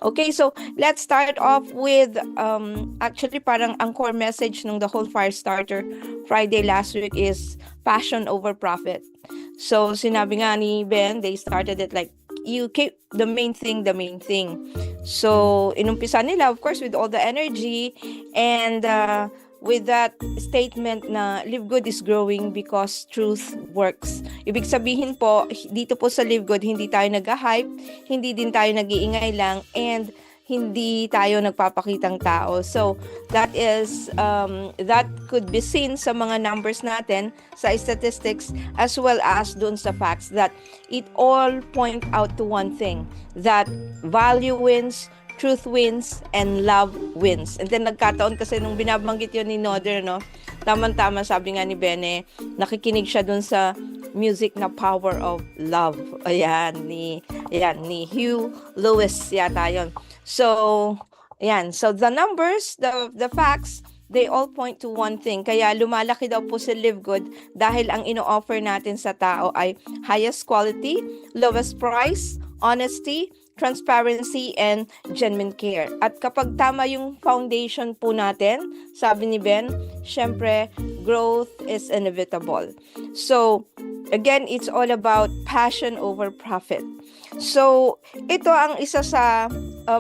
Okay, so let's start off with actually parang ang core message ng the whole Firestarter Friday last week is passion over profit. So sinabi nga ni Ben, they started it like you keep the main thing the main thing. So inumpisa nila of course with all the energy and with that statement na Live Good is growing because truth works. Ibig sabihin po, dito po sa Live Good, hindi tayo nag-hype, hindi din tayo nag-iingay lang, and hindi tayo nagpapakitang tao. So, that is, that could be seen sa mga numbers natin, sa statistics, as well as dun sa facts that it all point out to one thing, that value wins, truth wins, and love wins. And then nagkataon kasi nung binabanggit yun ni Noder, no? Tama-tama sabi nga ni Bene, nakikinig siya dun sa music na Power of Love. Ayan, ni Hugh Lewis yata yun. So, ayan. So, the numbers, the facts, they all point to one thing. Kaya lumalaki daw po si Live Good dahil ang ino-offer natin sa tao ay highest quality, lowest price, honesty, transparency, and genuine care. At kapag tama yung foundation po natin, sabi ni Ben, syempre, growth is inevitable. So, again, it's all about passion over profit. So, ito ang isa sa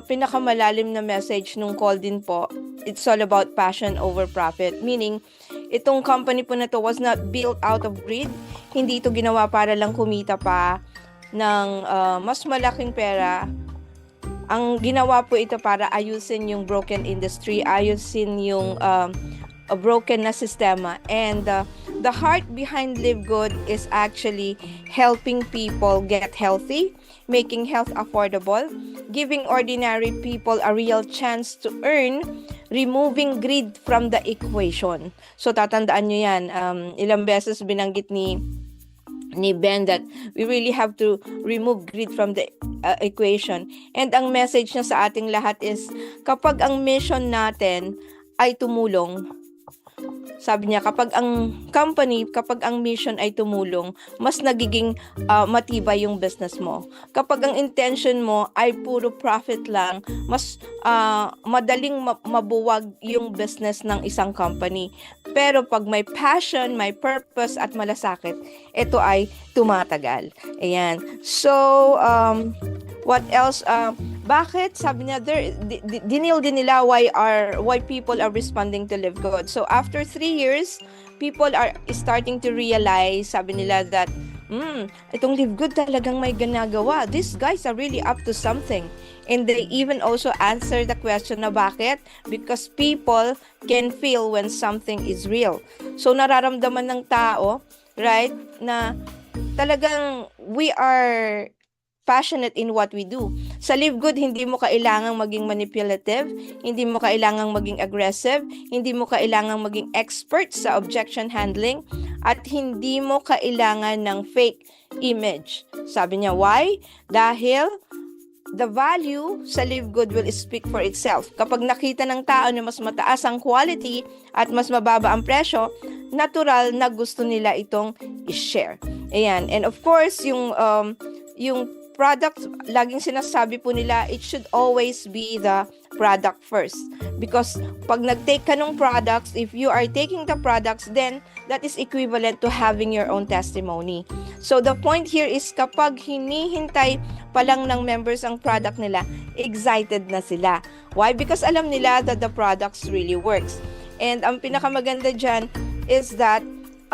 pinakamalalim na message nung call din po. It's all about passion over profit. Meaning, itong company po na to was not built out of greed. Hindi ito ginawa para lang kumita pa ng mas malaking pera. Ang ginawa po ito para ayusin yung broken industry, ayusin yung a broken na sistema. And the heart behind Live Good is actually helping people get healthy, making health affordable, giving ordinary people a real chance to earn, removing greed from the equation. So tatandaan nyo yan, ilang beses binanggit ni Ben that we really have to remove greed from the equation. And ang message niya sa ating lahat is, kapag ang mission natin ay tumulong, sabi niya, kapag ang company, kapag ang mission ay tumulong, mas nagiging matibay yung business mo. Kapag ang intention mo ay puro profit lang, mas madaling mabuwag yung business ng isang company. Pero pag may passion, may purpose at malasakit, ito ay tumatagal. Ayan. So, what else? Bakit? Sabi niya, dinil din nila why people are responding to Live Good. So, after 3 years, people are starting to realize, sabi nila that, itong Live Good talagang may ginagawa. These guys are really up to something. And they even also answer the question na bakit? Because people can feel when something is real. So, nararamdaman ng tao, right, na talagang we are passionate in what we do. Sa Live Good, hindi mo kailangang maging manipulative, hindi mo kailangang maging aggressive, hindi mo kailangang maging expert sa objection handling, at hindi mo kailangan ng fake image. Sabi niya, why? Dahil the value sa Live Good will speak for itself. Kapag nakita ng tao na mas mataas ang quality at mas mababa ang presyo, natural na gusto nila itong i-share. Ayan. And of course, yung product, laging sinasabi po nila, it should always be the product first. Because pag nag-take ka ng products, if you are taking the products, then that is equivalent to having your own testimony. So the point here is kapag hinihintay pa lang ng members ang product nila, excited na sila. Why? Because alam nila that the products really works. And ang pinakamaganda dyan is that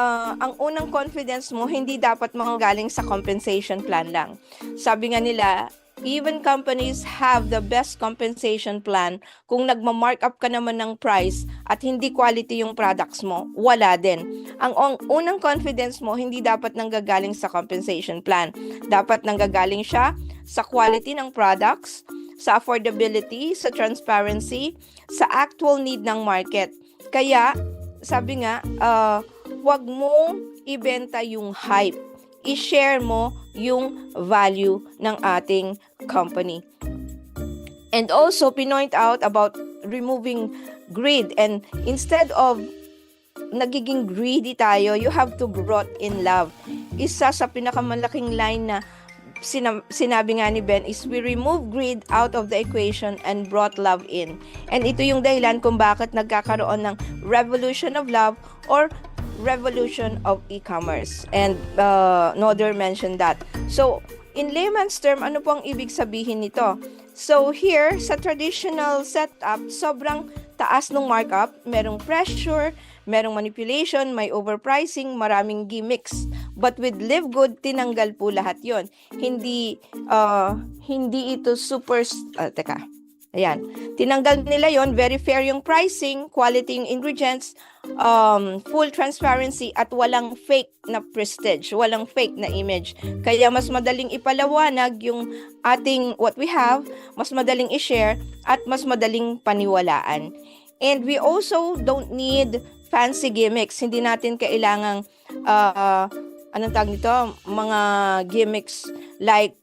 ang unang confidence mo hindi dapat manggaling sa compensation plan lang. Sabi nga nila, even companies have the best compensation plan. Kung nagma-markup ka naman ng price at hindi quality yung products mo, wala din. Ang unang confidence mo hindi dapat nanggagaling sa compensation plan. Dapat nanggagaling siya sa quality ng products, sa affordability, sa transparency, sa actual need ng market. Kaya, sabi nga, wag mong ibenta yung hype. I-share mo yung value ng ating company. And also, pinoint out about removing greed. And instead of nagiging greedy tayo, you have to brought in love. Isa sa pinakamalaking line na sinabi nga ni Ben is we remove greed out of the equation and brought love in. And ito yung dahilan kung bakit nagkakaroon ng revolution of love or revolution of e-commerce. And Noder mentioned that. So, in layman's term, ano po ang ibig sabihin nito? So, here, sa traditional setup, sobrang taas ng markup, merong pressure, merong manipulation, may overpricing, maraming gimmicks. But with Live Good, tinanggal po lahat yon. Hindi ito super, ayan. Tinanggal nila yon, very fair yung pricing, quality yung ingredients, full transparency, at walang fake na prestige, walang fake na image. Kaya mas madaling ipalawanag yung ating what we have, mas madaling i-share, at mas madaling paniwalaan. And we also don't need fancy gimmicks. Hindi natin kailangang anong tawag nito? Mga gimmicks like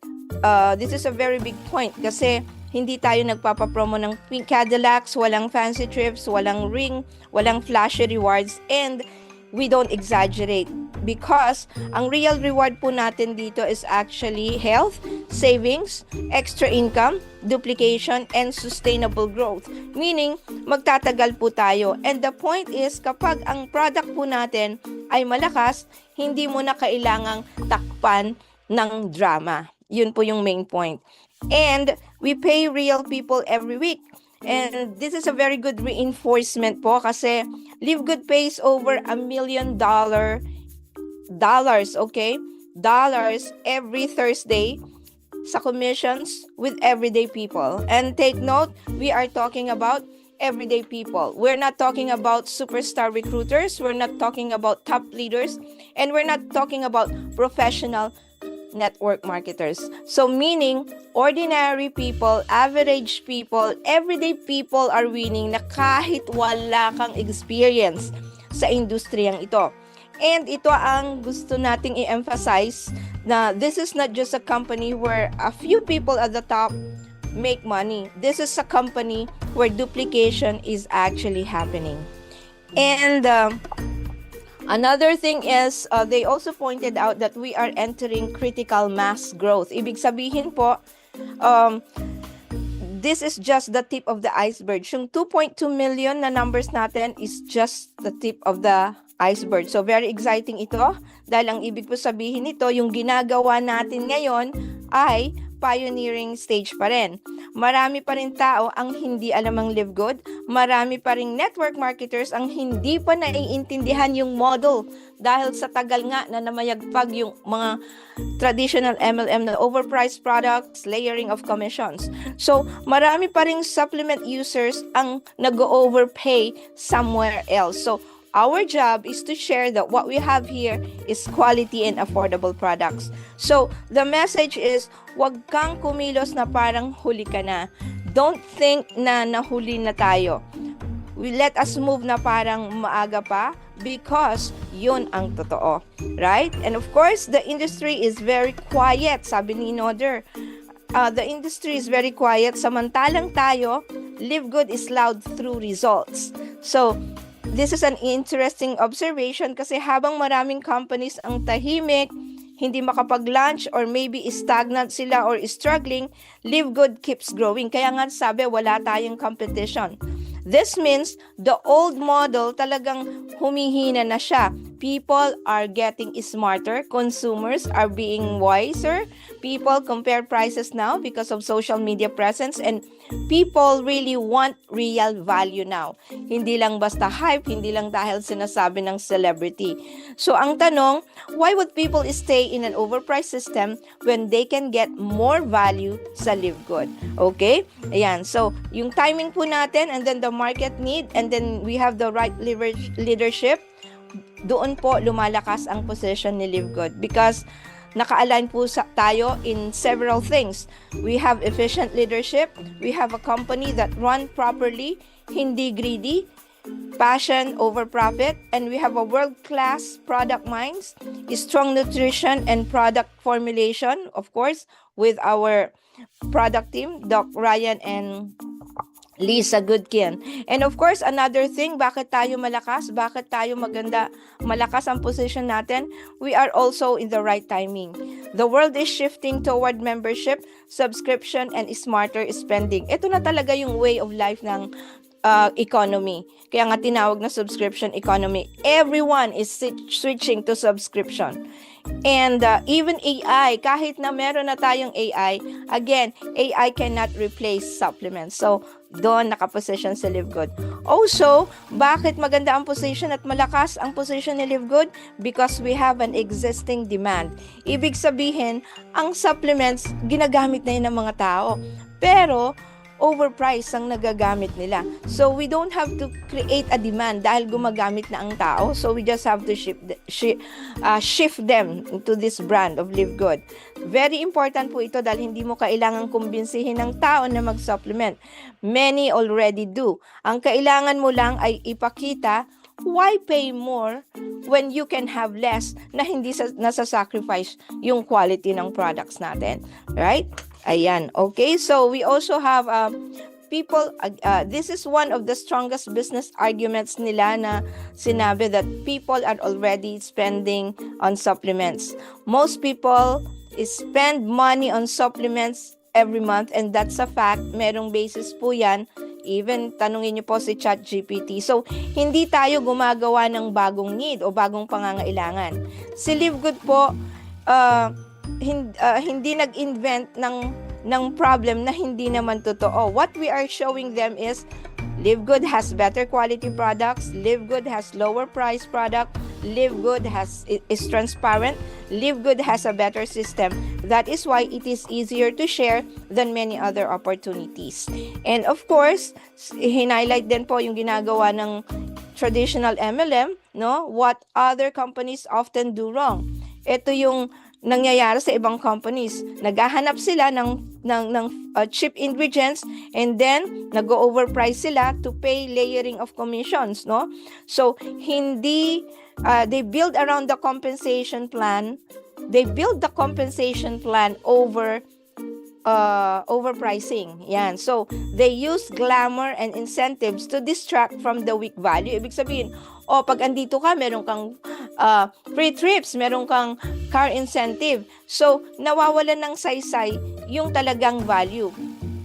this is a very big point kasi hindi tayo nagpapapromo ng pink Cadillacs, walang fancy trips, walang ring, walang flashy rewards, and we don't exaggerate because ang real reward po natin dito is actually health, savings, extra income, duplication, and sustainable growth. Meaning, magtatagal po tayo. And the point is, kapag ang product po natin ay malakas, hindi mo na kailangang takpan ng drama. Yun po yung main point. And we pay real people every week. And this is a very good reinforcement po kasi Live Good pays over $1 million, okay? Dollars every Thursday sa commissions with everyday people. And take note, we are talking about everyday people. We're not talking about superstar recruiters, we're not talking about top leaders, and we're not talking about professional network marketers. So meaning, ordinary people, average people, everyday people are winning na kahit wala kang experience sa industriyang ito. And ito ang gusto nating i-emphasize na this is not just a company where a few people at the top make money. This is a company where duplication is actually happening. And another thing is, they also pointed out that we are entering critical mass growth. Ibig sabihin po, this is just the tip of the iceberg. Yung 2.2 million na numbers natin is just the tip of the iceberg. So very exciting ito dahil ang ibig po sabihin nito, yung ginagawa natin ngayon ay pioneering stage pa rin. Marami pa rin tao ang hindi alam ang Live Good. Marami pa rin network marketers ang hindi pa naiintindihan yung model dahil sa tagal nga na namayagpag yung mga traditional MLM na overpriced products, layering of commissions. So, marami pa rin supplement users ang nag-overpay somewhere else. So, our job is to share that what we have here is quality and affordable products. So, the message is, wag kang kumilos na parang huli ka na. Don't think na nahuli na tayo. Let us move na parang maaga pa because yun ang totoo. Right? And of course, the industry is very quiet, sabi ni Noder. The industry is very quiet. Samantalang tayo, Live Good is loud through results. So, this is an interesting observation kasi habang maraming companies ang tahimik, hindi makapag-launch or maybe stagnant sila or struggling, Live Good keeps growing. Kaya nga sabi, wala tayong competition. This means the old model talagang humihina na siya. People are getting smarter. Consumers are being wiser. People compare prices now because of social media presence, and people really want real value now. Hindi lang basta hype, hindi lang dahil sinasabi ng celebrity. So ang tanong, why would people stay in an overpriced system when they can get more value sa Live Good? Okay? Ayan. So yung timing po natin, and then the market need, and then we have the right leadership, doon po lumalakas ang position ni Live Good because naka-align po tayo in several things. We have efficient leadership, we have a company that run properly, hindi greedy, passion over profit, and we have a world-class product minds, strong nutrition and product formulation, of course, with our product team, Doc Ryan and Lisa Goodkin. And of course, another thing, bakit tayo malakas? Bakit tayo malakas ang position natin? We are also in the right timing. The world is shifting toward membership, subscription, and smarter spending. Ito na talaga yung way of life ng economy. Kaya nga tinawag na subscription economy. Everyone is switching to subscription. And even AI, kahit na meron na tayong AI, again, AI cannot replace supplements. So, doon nakaposition si Live Good. Also, bakit maganda ang position at malakas ang position ni Live Good? Because we have an existing demand. Ibig sabihin, ang supplements, ginagamit na yun ng mga tao. Pero, overpriced ang nagagamit nila. So, we don't have to create a demand dahil gumagamit na ang tao. So, we just have to shift them into this brand of Live Good. Very important po ito dahil hindi mo kailangang kumbinsihin ng tao na mag-supplement. Many already do. Ang kailangan mo lang ay ipakita why pay more when you can have less na hindi nasa-sacrifice yung quality ng products natin. Right? Ayan. Okay, so we also have people, this is one of the strongest business arguments nila na sinabi that people are already spending on supplements. Most people spend money on supplements every month and that's a fact. Merong basis po yan. Even tanungin niyo po si ChatGPT. So, hindi tayo gumagawa ng bagong need o bagong pangangailangan. Si Live Good po, hindi nag-invent ng problem na hindi naman totoo. What we are showing them is Live Good has better quality products, Live Good has lower price product, Live Good is transparent, Live Good has a better system. That is why it is easier to share than many other opportunities. And of course, highlight din po yung ginagawa ng traditional MLM, no? What other companies often do wrong. Ito yung nangyayari sa ibang companies. Naghahanap sila ng cheap ingredients and then nag-overprice sila to pay layering of commissions, no? So, they build around the compensation plan. They build the compensation plan over overpricing. Yan. So, they use glamour and incentives to distract from the weak value. Ibig sabihin, pag andito ka, meron kang free trips, meron kang car incentive. So, nawawalan ng saysay yung talagang value.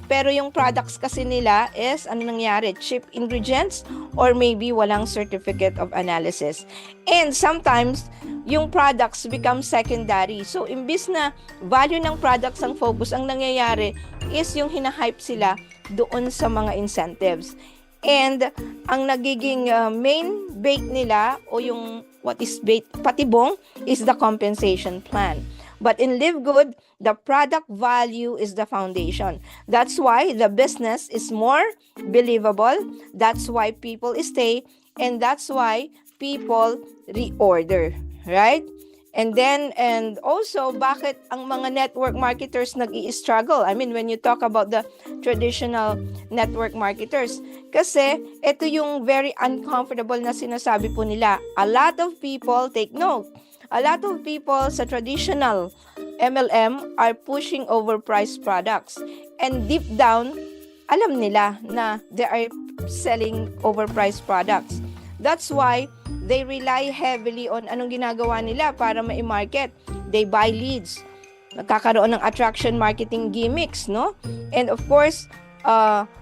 Pero yung products kasi nila is, ano nangyari? Cheap ingredients or maybe walang certificate of analysis. And sometimes, yung products become secondary. So, imbis na value ng products ang focus, ang nangyayari is yung hinahype sila doon sa mga incentives. And ang nagiging main bait nila o yung what is bait, patibong, is the compensation plan. But in Live Good, the product value is the foundation. That's why the business is more believable. That's why people stay. And that's why people reorder. Right? And also, bakit ang mga network marketers nag-i-struggle? I mean, when you talk about the traditional network marketers, kasi ito yung very uncomfortable na sinasabi po nila. A lot of people, take note, a lot of people sa traditional MLM are pushing overpriced products. And deep down, alam nila na they are selling overpriced products. That's why they rely heavily on anong ginagawa nila para ma-market. They buy leads. Nagkakaroon ng attraction marketing gimmicks, no? And of course,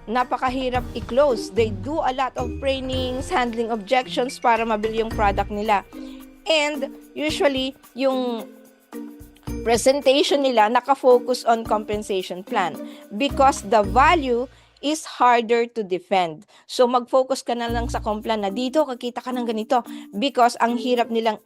napakahirap i-close. They do a lot of trainings, handling objections para mabili yung product nila. And usually, yung presentation nila nakafocus on compensation plan because the value is harder to defend. So mag-focus ka na lang sa complan na dito kakita ka ng ganito because ang hirap nilang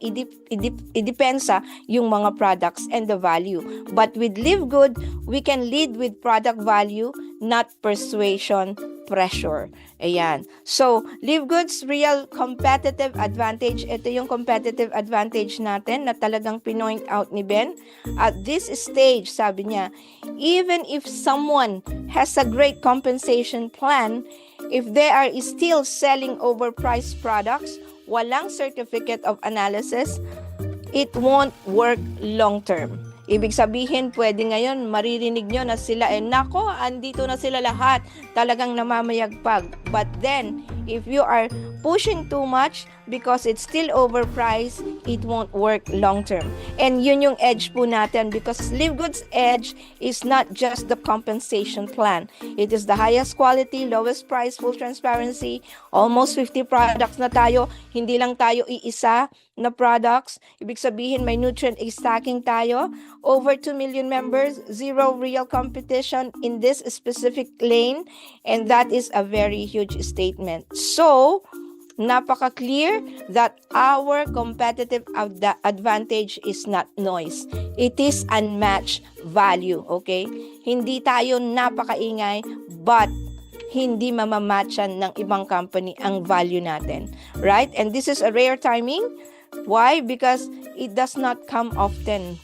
idepensa yung mga products and the value. But with Live Good, we can lead with product value, not persuasion, pressure. Ayan. So, Live Good's real competitive advantage, ito yung competitive advantage natin na talagang pinoint out ni Ben. At this stage, sabi niya, even if someone has a great compensation plan, if they are still selling overpriced products, walang certificate of analysis, it won't work long term. Ibig sabihin, pwede ngayon maririnig nyo na sila, nako, andito na sila lahat, talagang namamayagpag. But then, if you are pushing too much because it's still overpriced, it won't work long term. And yun yung edge po natin, because LiveGood's edge is not just the compensation plan. It is the highest quality, lowest price, full transparency, almost 50 products na tayo. Hindi lang tayo iisa na products. Ibig sabihin, may nutrient stacking tayo. Over 2 million members, zero real competition in this specific lane. And that is a very huge statement. So, napaka-clear that our competitive advantage is not noise. It is unmatched value, okay? Hindi tayo napakaingay, but hindi mamamatchan ng ibang company ang value natin, right? And this is a rare timing. Why? Because it does not come often.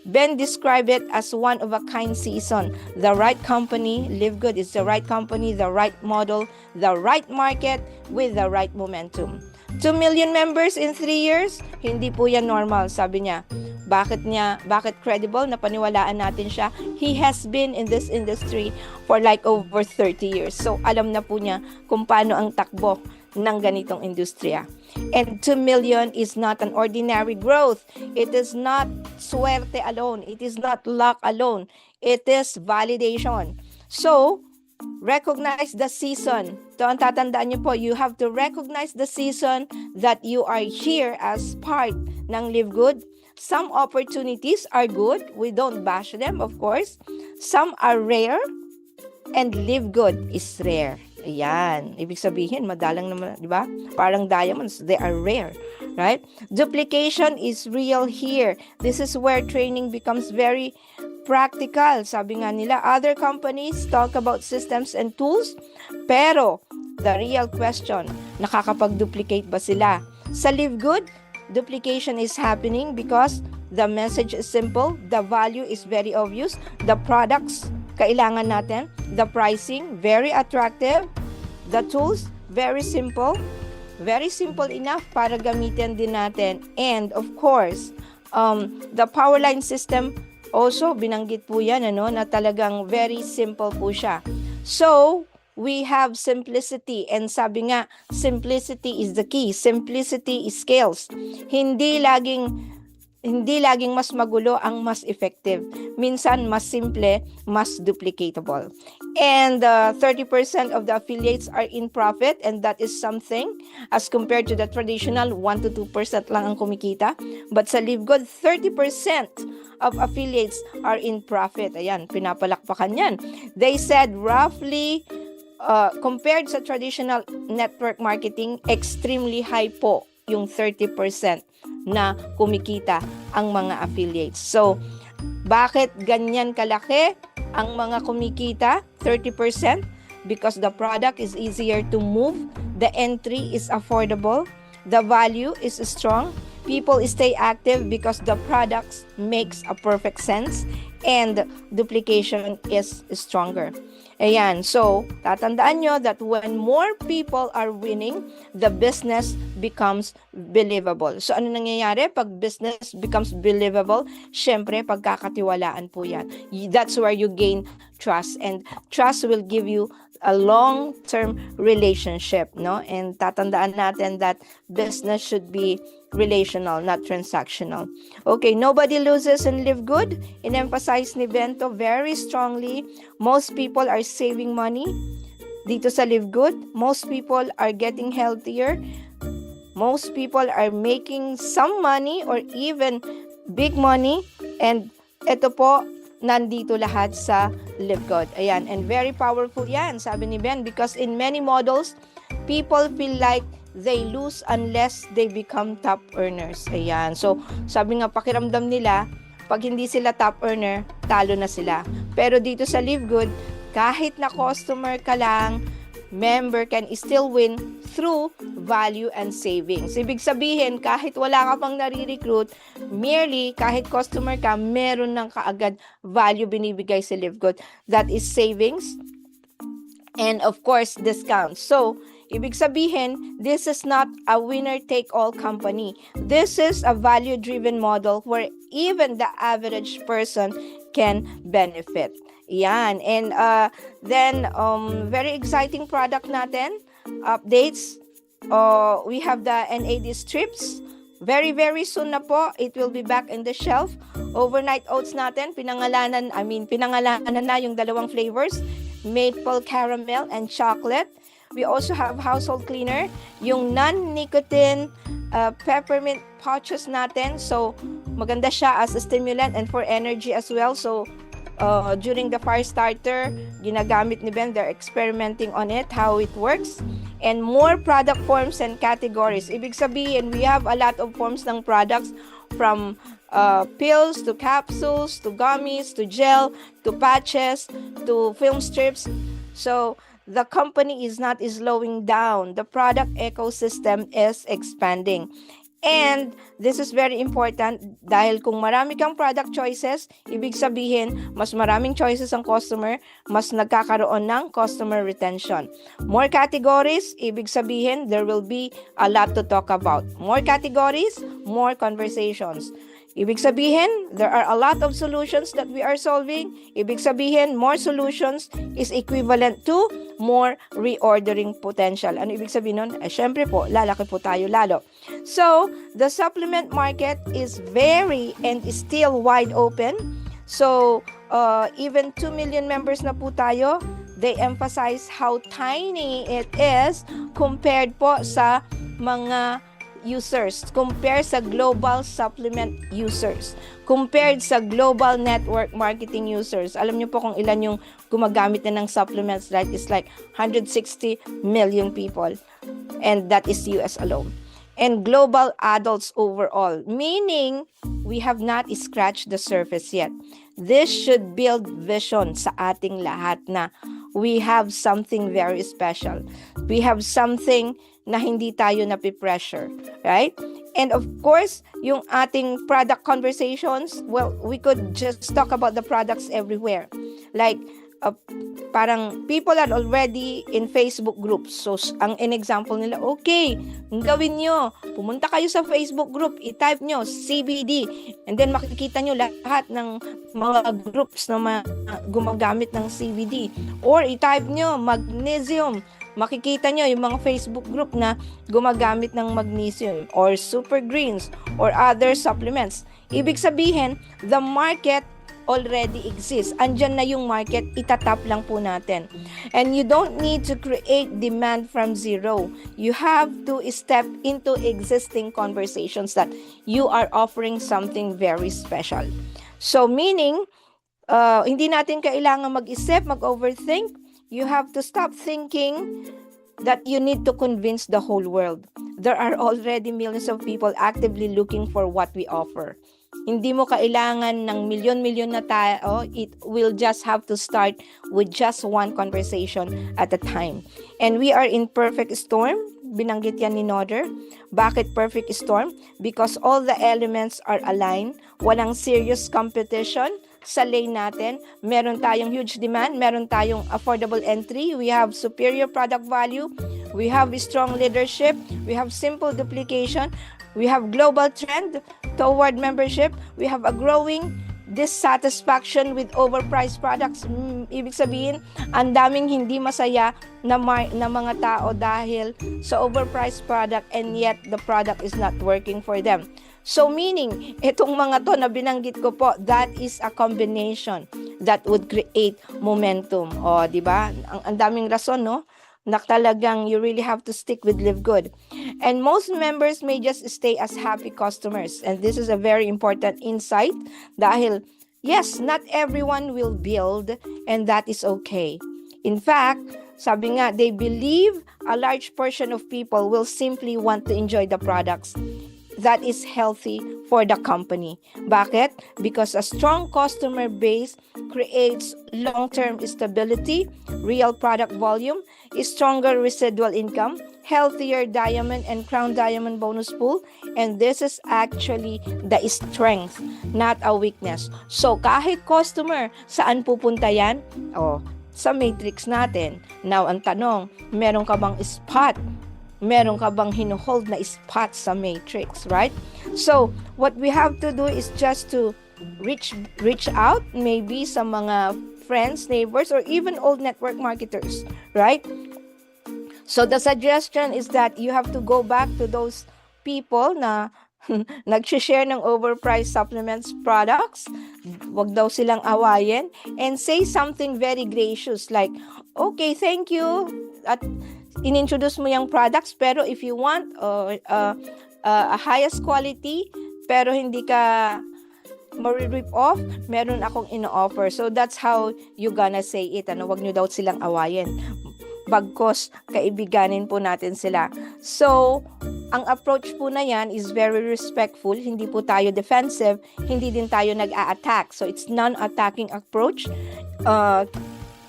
Ben described it as one of a kind season. The right company, LiveGood is the right company, the right model, the right market with the right momentum. 2 million members in 3 years? Hindi po yan normal, sabi niya. Bakit credible na paniwalaan natin siya? He has been in this industry for like over 30 years. So alam na po niya kung paano ang takbo ng ganitong industriya. And 2 million is not an ordinary growth. It is not suerte alone. It is not luck alone. It is validation. So, recognize the season. Ito ang tatandaan niyo po. You have to recognize the season that you are here as part ng LiveGood. Some opportunities are good. We don't bash them, of course. Some are rare. And LiveGood is rare. Ayan. Ibig sabihin, madalang naman, di ba? Parang diamonds, they are rare. Right? Duplication is real here. This is where training becomes very practical. Sabi nga nila, other companies talk about systems and tools, pero the real question, nakakapag-duplicate ba sila? Sa LiveGood, duplication is happening because the message is simple, the value is very obvious, the products kailangan natin, the pricing very attractive, the tools very simple enough para gamitin din natin, and of course the power line system also binanggit po yan, na talagang very simple po siya. So we have simplicity, and sabi nga, simplicity is the key. Simplicity is scales. Hindi laging mas magulo ang mas effective. Minsan, mas simple, mas duplicatable. And 30% of the affiliates are in profit, and that is something as compared to the traditional 1 to 2% lang ang kumikita. But sa LiveGood, 30% of affiliates are in profit. Ayan, pinapalakpakan yan. They said roughly, compared sa traditional network marketing, extremely high po yung 30% na kumikita ang mga affiliates. So, bakit ganyan kalaki ang mga kumikita? 30%? Because the product is easier to move, the entry is affordable, the value is strong, people stay active because the products makes a perfect sense, and duplication is stronger. Ayan, so tatandaan nyo that when more people are winning, the business becomes believable. So ano nangyayari pag business becomes believable? Syempre, pagkakatiwalaan po yan. That's where you gain trust, and trust will give you a long-term relationship, no? And tatandaan natin that business should be relational, not transactional. Okay, nobody loses in LiveGood. In-emphasize ni Bento very strongly, most people are saving money dito sa LiveGood. Most people are getting healthier. Most people are making some money or even big money. And ito po, nandito lahat sa LiveGood. Ayan, and very powerful yan, sabi ni Ben, because in many models, people feel like they lose unless they become top earners. Ayan, so sabi nga, pakiramdam nila, pag hindi sila top earner, talo na sila. Pero dito sa LiveGood, kahit na customer ka lang, member can still win through value and savings. Ibig sabihin, kahit wala ka pang nare-recruit, merely kahit customer ka, meron ng kaagad value binibigay sa LiveGood. That is savings, and of course discounts. So ibig sabihin, this is not a winner-take-all company. This is a value-driven model where even the average person can benefit. Yan. And then, very exciting product natin, updates. We have the NAD strips. Very, very soon na po, it will be back in the shelf. Overnight oats natin, pinangalanan na yung dalawang flavors, maple caramel and chocolate. We also have household cleaner, yung non-nicotine peppermint pouches natin. So, maganda siya as a stimulant and for energy as well. So, during the fire starter, ginagamit ni Ben, they're experimenting on it, how it works. And more product forms and categories. Ibig sabihin, we have a lot of forms ng products from pills to capsules to gummies to gel to patches to film strips. So, the company is not slowing down. The product ecosystem is expanding. And this is very important dahil kung marami kang product choices, ibig sabihin, mas maraming choices ang customer, mas nagkakaroon ng customer retention. More categories, ibig sabihin, there will be a lot to talk about. More categories, more conversations. Ibig sabihin, there are a lot of solutions that we are solving. Ibig sabihin, more solutions is equivalent to more reordering potential. Ano ibig sabihin nun? Syempre po, lalaki po tayo lalo. So, the supplement market is very and is still wide open. So, even 2 million members na po tayo, they emphasize how tiny it is compared po sa mga users, compared sa global supplement users, compared sa global network marketing users. Alam niyo po kung ilan yung gumagamit na ng supplements, right? It's like 160 million people, and that is US alone. And global adults overall, meaning we have not scratched the surface yet. This should build vision sa ating lahat na we have something very special. We have something na hindi tayo napipressure, right? And of course, yung ating product conversations, well, we could just talk about the products everywhere. Like, parang people are already in Facebook groups. So, ang in-example nila, okay, gawin nyo, pumunta kayo sa Facebook group, i-type nyo CBD, and then makikita nyo lahat ng mga groups na gumagamit ng CBD. Or i-type nyo magnesium, makikita nyo yung mga Facebook group na gumagamit ng magnesium or super greens or other supplements. Ibig sabihin, the market already exists. Andyan na yung market, itatap lang po natin. And you don't need to create demand from zero. You have to step into existing conversations that you are offering something very special. So meaning, hindi natin kailangan mag-isip, mag-overthink. You have to stop thinking that you need to convince the whole world. There are already millions of people actively looking for what we offer. Hindi mo kailangan ng milyon-milyon na tao. It will just have to start with just one conversation at a time. And we are in perfect storm. Binanggit yan ni Noder. Bakit perfect storm? Because all the elements are aligned. Walang serious competition sa lane natin. Meron tayong huge demand. Meron tayong affordable entry. We have superior product value. We have strong leadership. We have simple duplication. We have global trend toward membership. We have a growing dissatisfaction with overpriced products. Ibig sabihin, ang daming hindi masaya na mga tao dahil sa overpriced product, and yet the product is not working for them. So meaning, itong mga to na binanggit ko po, that is a combination that would create momentum. O, di ba? Ang daming rason, no? Na talagang you really have to stick with Live Good. And most members may just stay as happy customers. And this is a very important insight dahil, yes, not everyone will build, and that is okay. In fact, sabi nga, they believe a large portion of people will simply want to enjoy the products that is healthy for the company. Bakit? Because a strong customer base creates long-term stability, real product volume, stronger residual income, healthier diamond and crown diamond bonus pool, and this is actually the strength, not a weakness. So kahit customer, saan pupunta yan? sa matrix natin. Now, ang tanong, meron ka bang spot? Meron ka bang hinuhold na spot sa matrix, right? So, what we have to do is just to reach out maybe sa mga friends, neighbors, or even old network marketers, right? So, the suggestion is that you have to go back to those people na nag-share ng overpriced supplements products, wag daw silang awayin, and say something very gracious like, okay, thank you, at inintroduce mo yung products, pero if you want a highest quality, pero hindi ka ma-rip off, meron akong ino-offer. So that's how you gonna say it, wag nyo daw silang awayin. Bagkos, kaibiganin po natin sila. So, ang approach po na yan is very respectful. Hindi po tayo defensive. Hindi din tayo nag-a-attack. So, it's non-attacking approach.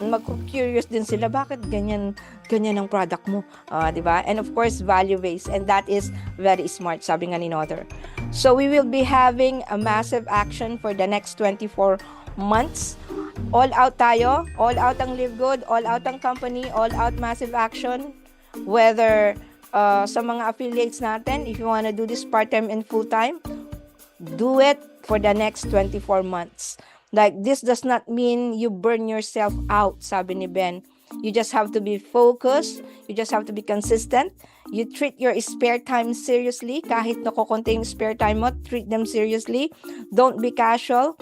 Mag-curious din sila, bakit ganyan ang product mo? Diba? And of course, value-based. And that is very smart, sabi nga ni Nother. So, we will be having a massive action for the next 24 months. All out tayo, all out ang Live Good, all out ang company, all out massive action. Whether sa mga affiliates natin, if you wanna do this part-time and full-time, do it for the next 24 months. Like, this does not mean you burn yourself out, sabi ni Ben. You just have to be focused, you just have to be consistent. You treat your spare time seriously, kahit nakukunti yung spare time mo, treat them seriously. Don't be casual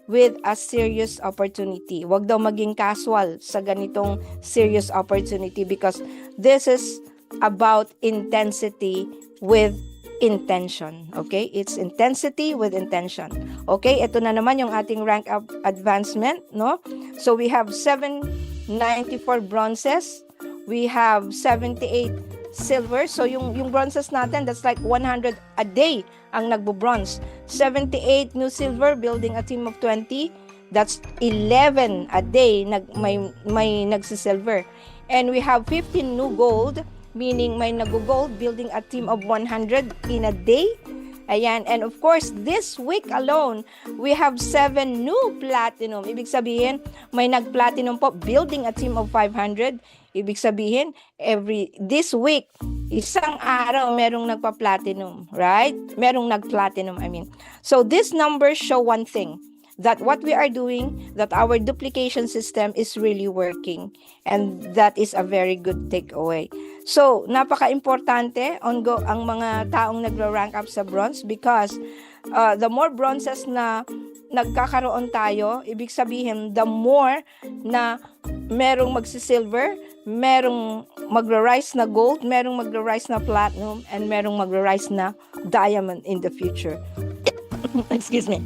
with a serious opportunity. Huwag daw maging casual sa ganitong serious opportunity because this is about intensity with intention. Okay? It's intensity with intention. Okay? Ito na naman yung ating rank up advancement, no? So we have 794 bronzes. We have 78 silver. So yung bronzes natin, that's like 100 a day ang nagbo-bronze. 78 new silver, building a team of 20. That's 11 a day may nagsi-silver. And we have 15 new gold, meaning may nag-gold, building a team of 100 in a day. Ayan. And of course, this week alone, we have 7 new platinum. Ibig sabihin, may nag-platinum po, building a team of 500. Ibig sabihin, this week, isang araw merong nagpa-platinum, right? Merong nag-platinum, I mean. So these numbers show one thing, that what we are doing, that our duplication system is really working. And that is a very good takeaway. So, napaka-importante ang mga taong nagro-rank up sa bronze because the more bronzes na nagkakaroon tayo, ibig sabihin, the more na merong magsi-silver, merong magro-rise na gold, merong magro-rise na platinum, and merong magro-rise na diamond in the future. Excuse me.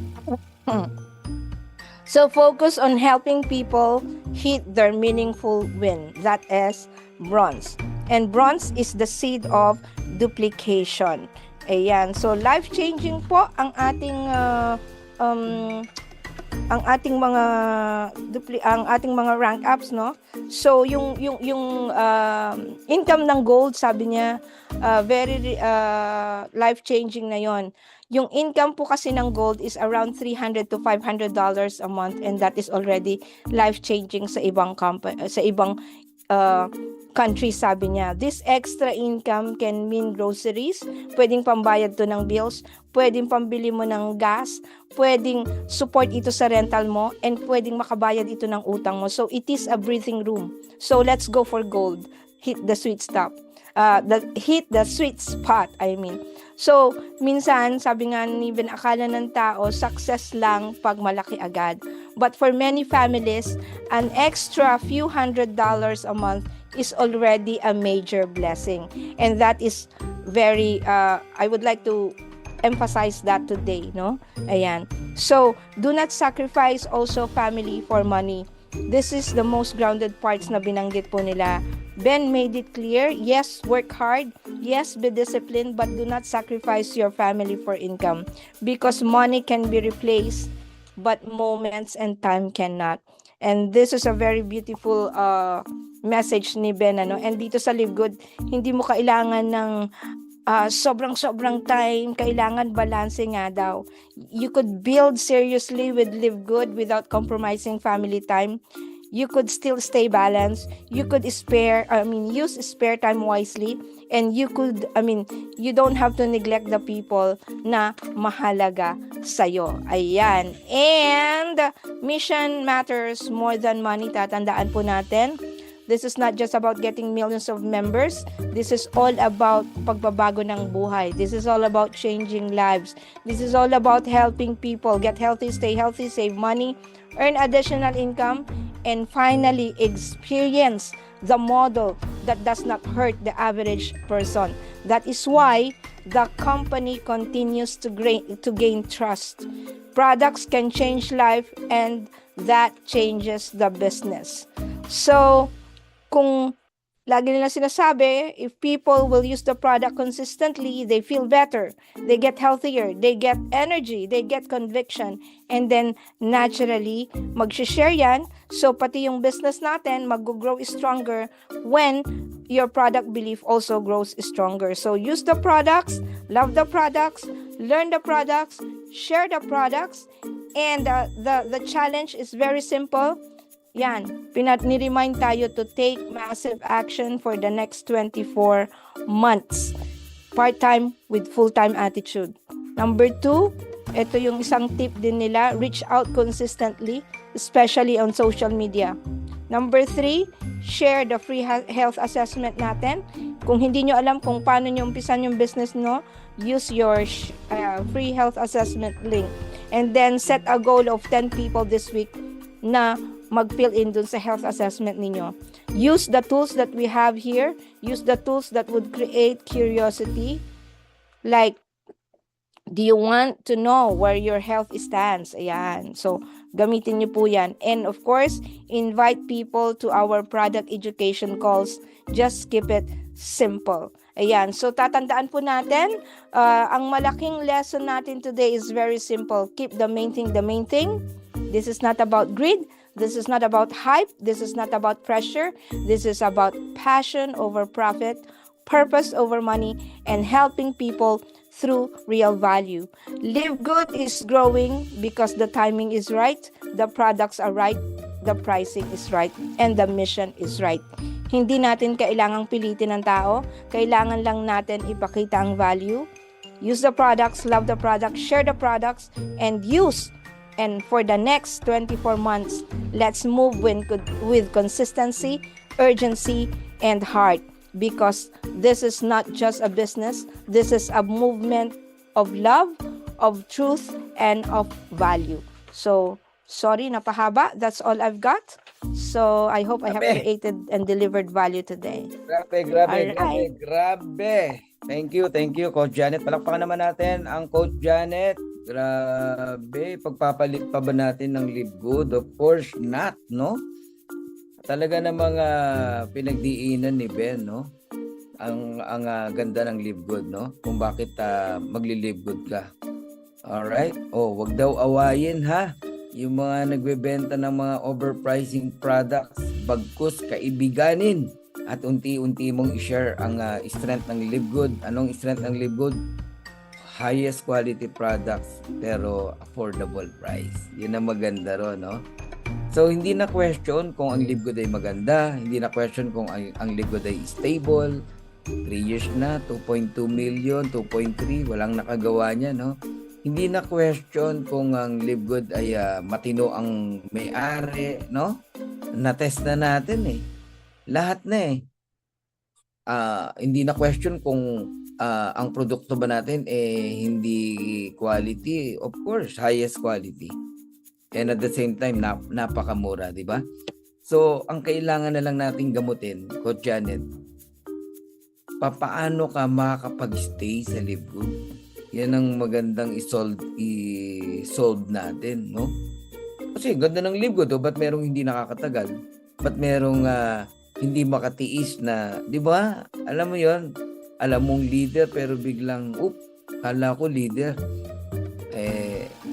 So focus on helping people hit their meaningful win. That is bronze. And bronze is the seed of duplication. Ayan. So life-changing po ang ating mga rank ups, no? So yung income ng gold, sabi niya, very life-changing na yon. Yung income po kasi ng gold is around $300 to $500 a month, and that is already life-changing sa ibang country, sabi niya. This extra income can mean groceries, pwedeng pambayad to ng bills, pwedeng pambili mo ng gas, pwedeng support ito sa rental mo, and pwedeng makabayad ito ng utang mo. So it is a breathing room. So let's go for gold. Hit the sweet spot. I mean. So, minsan, sabi nga ni Ben, akala ng tao, success lang pag malaki agad. But for many families, an extra few $100 a month is already a major blessing. And that is very, I would like to emphasize that today, no? Ayan. So, do not sacrifice also family for money. This is the most grounded parts na binanggit po nila. Ben made it clear, yes, work hard, yes, be disciplined, but do not sacrifice your family for income because money can be replaced, but moments and time cannot. And this is a very beautiful message ni Ben, ano? And dito sa Live Good, hindi mo kailangan ng sobrang time, kailangan balance nga daw. You could build seriously with Live Good without compromising family time. you could still stay balanced. You could use spare time wisely, and you don't have to neglect the people na mahalaga sa'yo. Ayan. And mission matters more than money. Tatandaan po natin. This is not just about getting millions of members. This is all about pagbabago ng buhay. This is all about changing lives. This is all about helping people get healthy, stay healthy, save money, earn additional income, and finally experience the model that does not hurt the average person. That is why the company continues to gain trust. Products can change life, and that changes the business. So, kung lagi nila sinasabi, if people will use the product consistently, they feel better, they get healthier, they get energy, they get conviction, and then naturally, mag-share yan. So, pati yung business natin, mag-grow stronger when your product belief also grows stronger. So, use the products, love the products, learn the products, share the products, and the challenge is very simple. Yan, ni-remind tayo to take massive action for the next 24 months. Part-time with full-time attitude. Number 2, ito yung isang tip din nila, reach out consistently, especially on social media. Number 3, share the free health assessment natin. Kung hindi nyo alam kung paano nyo umpisan yung business no, use your free health assessment link. And then set a goal of 10 people this week na mag-fill in dun sa health assessment ninyo. Use the tools that we have here. Use the tools that would create curiosity. Like, do you want to know where your health stands? Ayan. So, gamitin niyo po yan. And of course, invite people to our product education calls. Just keep it simple. Ayan. So, tatandaan po natin, ang malaking lesson natin today is very simple. Keep the main thing the main thing. This is not about greed. This is not about hype. This is not about pressure. This is about passion over profit, purpose over money, and helping people through real value. Live Good is growing because the timing is right, the products are right, the pricing is right, and the mission is right. Hindi natin kailangang pilitin ng tao. Kailangan lang natin ipakita ang value. Use the products, love the products, share the products, and use. And for the next 24 months, let's move with consistency, urgency, and heart. Because this is not just a business. This is a movement of love, of truth, and of value. So, sorry, napahaba. That's all I've got. So, I hope I have created and delivered value today. Grabe. Thank you, Coach Janet. Palakpakan naman natin ang Coach Janet. Grabe, pagpapalit pa ba natin ng Live Good? Of course not, no? Talaga na mga pinagdiinan ni Ben, no? Ang ganda ng Live Good, no? Kung bakit magli-Live Good ka. Alright? Wag daw awayin, ha? Yung mga nagbebenta ng mga overpricing products, bagkus kaibiganin. At unti-unti mong i-share ang strength ng Live Good. Anong strength ng Live Good? Highest quality products pero affordable price. Yun ang maganda ron, no? So, hindi na question kung ang Live Good ay maganda. Hindi na question kung ang Live Good ay stable. 3 years na, 2.2 million, 2.3, walang nakagawa niya, no? Hindi na question kung ang Live Good ay matino ang may-ari, no? Na-test na natin eh. Lahat na eh. Hindi na question kung ang produkto ba natin hindi quality. Of course, highest quality. And at the same time, napakamura, di ba? So, ang kailangan na lang nating gamutin, Coach Janet, paano ka makakapag-stay sa Live Good? Yan ang magandang i-solve natin, no? Kasi ganda ng Live Good, ba't merong hindi nakakatagal? Ba't merong hindi makatiis na, di ba? Alam mo yon, alam mong leader pero biglang, kala ko leader.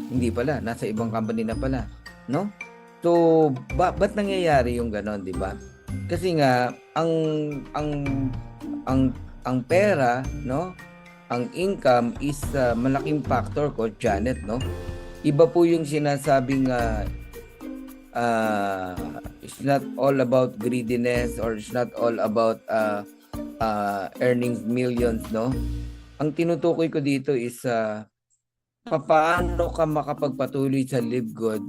Hindi pala, nasa ibang company na pala, no? So, ba't nangyayari yung ganon, di ba? Kasi nga, ang pera, no? Ang income is malaking factor, Coach Janet, no? Iba po yung sinasabing It's not all about greediness or it's not all about earning millions, no? Ang tinutukoy ko dito is paano ka makapagpatuloy sa Live Good,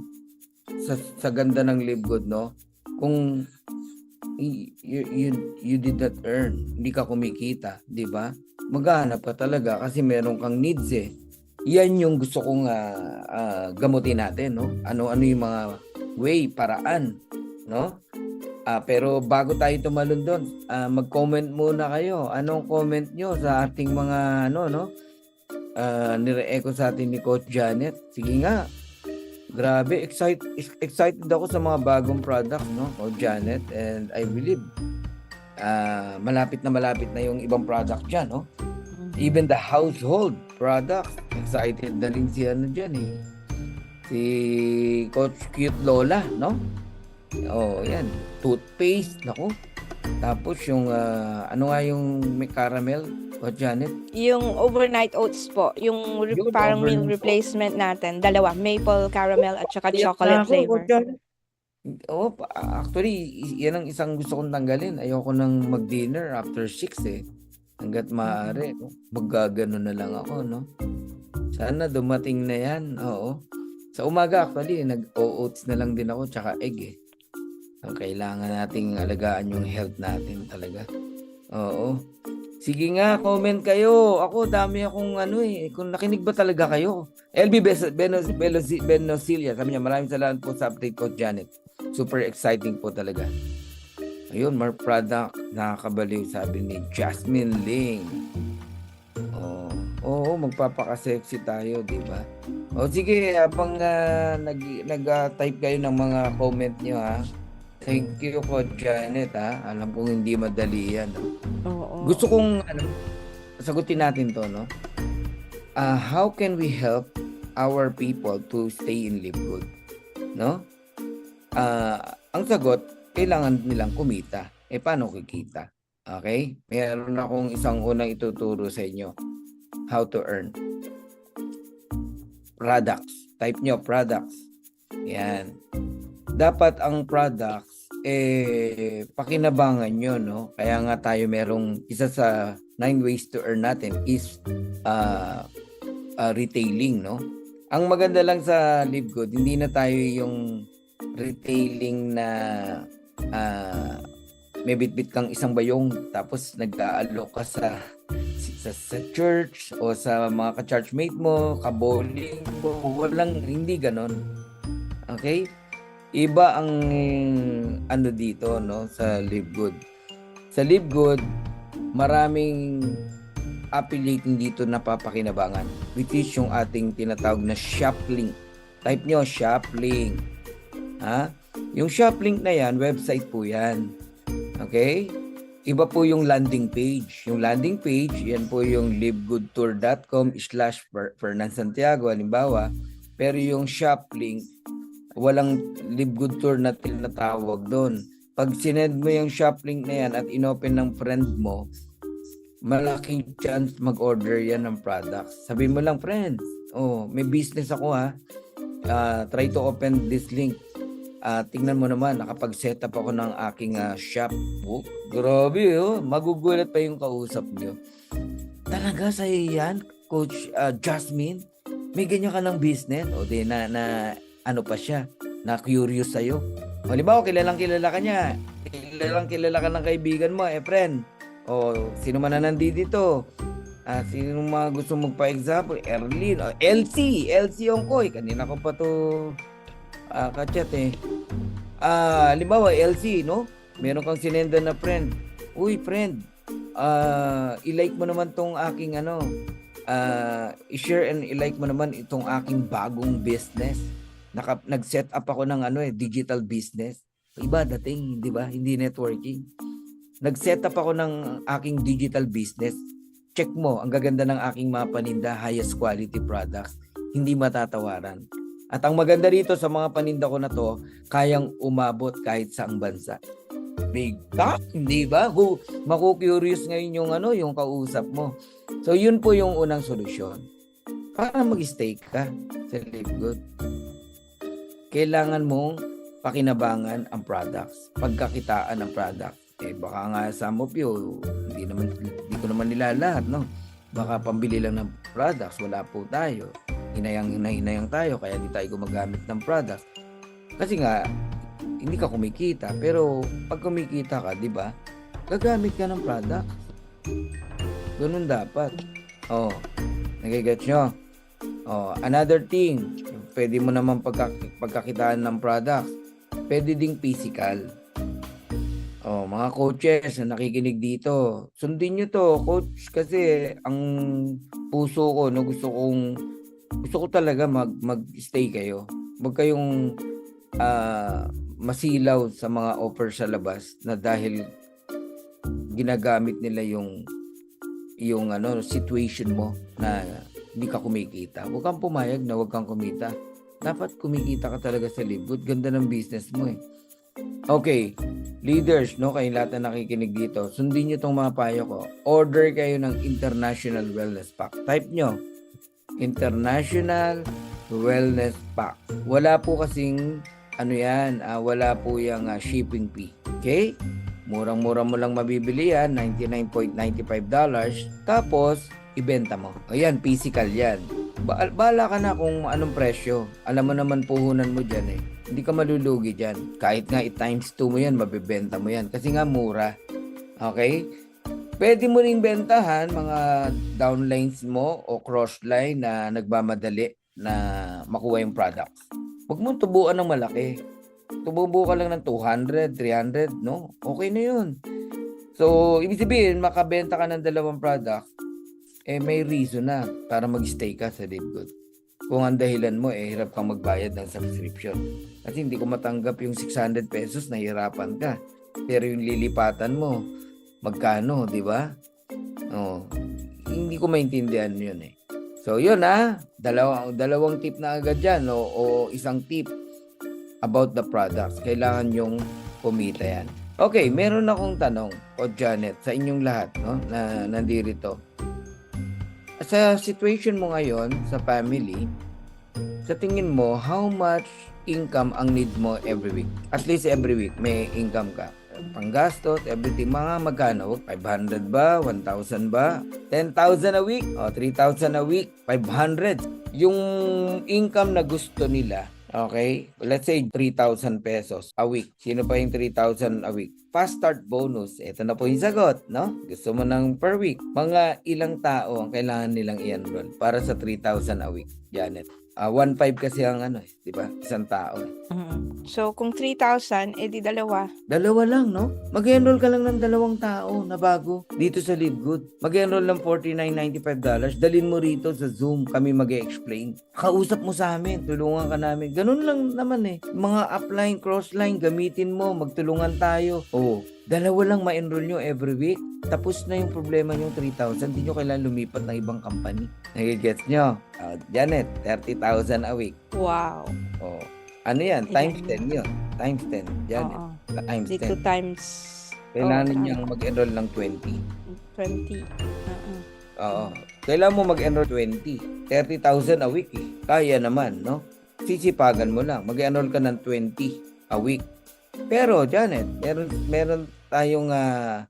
sa ganda ng Live Good, no? Kung you did not earn, hindi ka kumikita, di ba? Maghahanap ka talaga kasi meron kang needs eh. Yan yung gusto kong gamutin natin, no? Ano-ano yung mga way, paraan, no? Pero bago tayo tumalon doon, mag-comment muna kayo. Anong comment nyo sa ating mga nire-echo sa atin ni Coach Janet? Sige nga. Grabe, excited ako sa mga bagong product, no, Coach Janet, and I believe malapit na yung ibang product diyan, no? Even the household product, excited na rin si diyan eh. Si Coach Cute Lola, no? Oh, yan. Toothpaste, nako. Tapos yung ano nga yung may caramel, Coach Janet? Yung overnight oats po, yung parang meal replacement natin, dalawa, maple caramel at saka chocolate flavor. Oh, actually, yan ang isang gusto kong tanggalin. Ayoko nang mag-dinner after 6 eh. Hanggat maaari, maggagano na lang ako, no? Sana dumating na yan, oo. Sa umaga actually, nag-oats na lang din ako, tsaka egg eh. So, kailangan nating alagaan yung health natin talaga. Oo. Sige nga, comment kayo. Ako, dami akong kung nakinig ba talaga kayo. LB Benosilia, sabi niya, maraming salamat po sa update, Coach Janet. Super exciting po talaga. Ayun, more product, nakakabaliw, sabi ni Jasmine Ling. Oo, magpapaka-sexy tayo, di ba? O sige, habang nag-type kayo ng mga comment nyo, ha? Thank you, Coach Janet, ha? Alam kong hindi madali yan. Oo. Gusto kong sagutin natin to, no? How can we help our people to stay in Live Good? No? Ang sagot, kailangan nilang kumita. Paano kikita? Okay? Meron akong isang unang ituturo sa inyo. How to earn. Products. Type nyo, products. Yan. Dapat ang products, pakinabangan nyo, no? Kaya nga tayo merong isa sa 9 ways to earn natin is retailing, no? Ang maganda lang sa Live Good, hindi na tayo yung retailing na may bitbit kang isang bayong tapos nag-aalok ka sa church o sa mga ka-churchmate mo, ka-bowling mo, hindi ganon. Okay? Iba ang dito, no, sa Live Good. Sa Live Good, maraming affiliating dito na papakinabangan, which is yung ating tinatawag na shop link. Type nyo, shop link. Ha? Yung shop link na yan, website po yan. Okay? Iba po yung landing page. Yung landing page, yan po yung livegoodtour.com/Fernan Santiago, halimbawa. Pero yung shop link, walang Live Good Tour na tinatawag doon. Pag sinend mo yung shop link na yan at inopen ng friend mo, malaking chance mag-order yan ng products. Sabi mo lang, friends, may business ako ha. Try to open this link. Tingnan mo naman, nakapag-set up ako ng aking shop. Grabe, magugulat pa yung kausap nyo. Talaga sa'yo yan, Coach Jasmine? May ganyan ka ng business? O di na ano pa siya, na curious sa'yo. Halimbawa, kilalang kilala ka niya. Kilalang kilala ka ng kaibigan mo, friend. Sino man na nandito? Sino mga gusto magpa-example? Erlin, LC Ongkoy. Kanina ko pa to kachat eh. Halimbawa, LC, no? Meron kang sinenda na friend. Uy, friend, i-like mo naman tong aking i-share and i-like mo naman itong aking bagong business. Nag-set up ako ng digital business. Iba dating, di ba? Hindi networking. Nag-set up ako ng aking digital business. Check mo, ang gaganda ng aking mga paninda, highest quality products. Hindi matatawaran. At ang maganda rito sa mga paninda ko na to, kayang umabot kahit saang bansa. Big time, di ba? Maku-curious ngayon yung kausap mo. So, yun po yung unang solusyon. Para mag-stay ka sa Live Good. Kailangan mong pakinabangan ang products, pagkakitaan ng product. Baka nga some of you, hindi ko naman nila lahat, no? Baka pambili lang ng products, wala po tayo. Hinayang tayo, kaya hindi tayo gumagamit ng products. Kasi nga, hindi ka kumikita. Pero pag kumikita ka, di ba? Gagamit ka ng products. Ganun dapat. Nagigets nyo? Another thing, pwede mo naman pagkakitaan ng products. Pwede ding physical. Mga coaches na nakikinig dito, sundin nyo to, coach, kasi ang puso ko, no, gusto ko talaga mag-stay kayo. Huwag kayong masilaw sa mga offer sa labas na dahil ginagamit nila yung situation mo na hindi ka kumikita. Huwag kang pumayag na huwag kang kumita. Dapat kumikita ka talaga sa Livegood. Ganda ng business mo eh. Okay, leaders, no, kayo lahat na nakikinig dito, sundin nyo itong mga payo ko. Order kayo ng International Wellness Pack. Type nyo, International Wellness Pack. Wala po kasing, wala po yung shipping fee. Okay? Murang-mura mo lang mabibili yan, $99.95. Tapos, ibenta mo. Ayan, physical yan. Bahala ka na kung anong presyo. Alam mo naman puhunan mo dyan eh. Hindi ka malulugi dyan. Kahit nga i-times 2 mo yan, mabibenta mo yan. Kasi nga mura. Okay? Pwede mo ring bentahan mga downlines mo o crossline na nagmamadali na makuha yung products. Huwag mo tubuan ng malaki. Tububo ka lang ng 200, 300, no? Okay na yun. So, ibig sabihin, makabenta ka ng 2 products, may reason na para mag-stay ka sa Livegood. Kung ang dahilan mo, hirap kang magbayad ng subscription. Kasi hindi ko matanggap yung 600 pesos, nahihirapan ka. Pero yung lilipatan mo, magkano, di ba? Hindi ko maintindihan yun eh. So, yun dalawang tip na agad dyan, o isang tip about the products. Kailangan yung kumita yan. Okay, meron akong tanong, o Janet, sa inyong lahat, no, na nandito. Sa situation mo ngayon, sa family, sa tingin mo, how much income ang need mo every week? At least every week, may income ka. Panggastos, everything, mga magkano? 500 ba? 1,000 ba? 10,000 a week? O 3,000 a week? 500. Yung income na gusto nila, okay? Let's say 3,000 pesos a week. Sino pa yung 3,000 a week? Fast start bonus. Ito na po yung sagot, no? Gusto mo ng per week. Mga ilang tao ang kailangan nilang i-enroll para sa 3,000 a week, Janet? 1.5 kasi ang di ba? Isang tao. So, kung 3,000, edi dalawa. Dalawa lang, no? Mag-enroll ka lang ng 2 tao na bago dito sa Livegood. Mag-enroll ng $49.95. Dalhin mo rito sa Zoom. Kami mag-explain. Kausap mo sa amin. Tulungan ka namin. Ganun lang naman eh. Mga upline, crossline, gamitin mo. Magtulungan tayo. Dalawa lang ma-enroll nyo every week. Tapos na yung problema nyo, 3,000. Hindi nyo kailangan lumipat ng ibang company. Nagigets nyo? Janet, 30,000 a week. Wow. Ano yan? Times 10 yun. Times 10. Janet. Times 10. Dito times... Kailangan niyang mag-enroll ng 20. 20. Kailangan mo mag-enroll 20. 30,000 a week eh. Kaya naman, no? Sisipagan mo lang. Mag-enroll ka ng 20 a week. Pero, Janet, meron tayong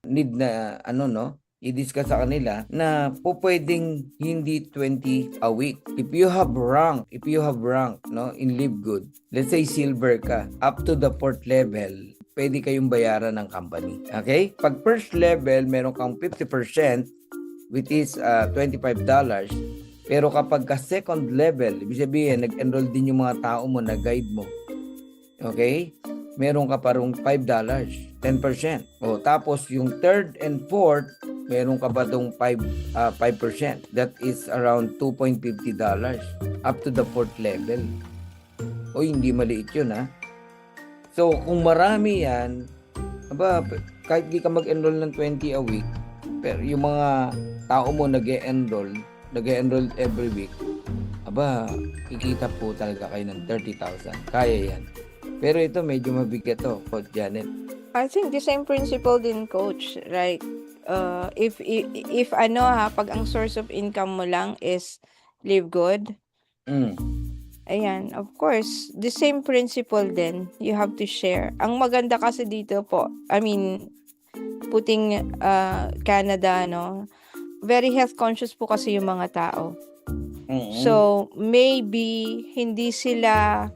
need na, i-discuss sa kanila na pwedeng hindi 20 a week. If you have rank, no, in Livegood, let's say silver ka, up to the 4th level, pwede kayong bayaran ng company. Okay? Pag first level, meron kang 50%, which is $25. Pero kapag ka second level, ibig sabihin, nag-enroll din yung mga tao mo na guide mo. Okay? Meron ka parang $5, 10%. Tapos yung third and fourth, meron ka pa itong 5%. That is around $2.50 up to the 4th level. Hindi maliit yun So, kung marami yan, kahit di ka mag-enroll ng 20 a week, pero yung mga tao mo nag-enroll every week, kikita po talaga kayo ng 30,000. Kaya yan. Pero ito medyo mabigat to, Coach Janet. I think the same principle din, Coach. Right? If pag ang source of income mo lang is Livegood, Ayan, of course, the same principle din. You have to share. Ang maganda kasi dito po, I mean, putting Canada, no? Very health conscious po kasi yung mga tao. So, maybe hindi sila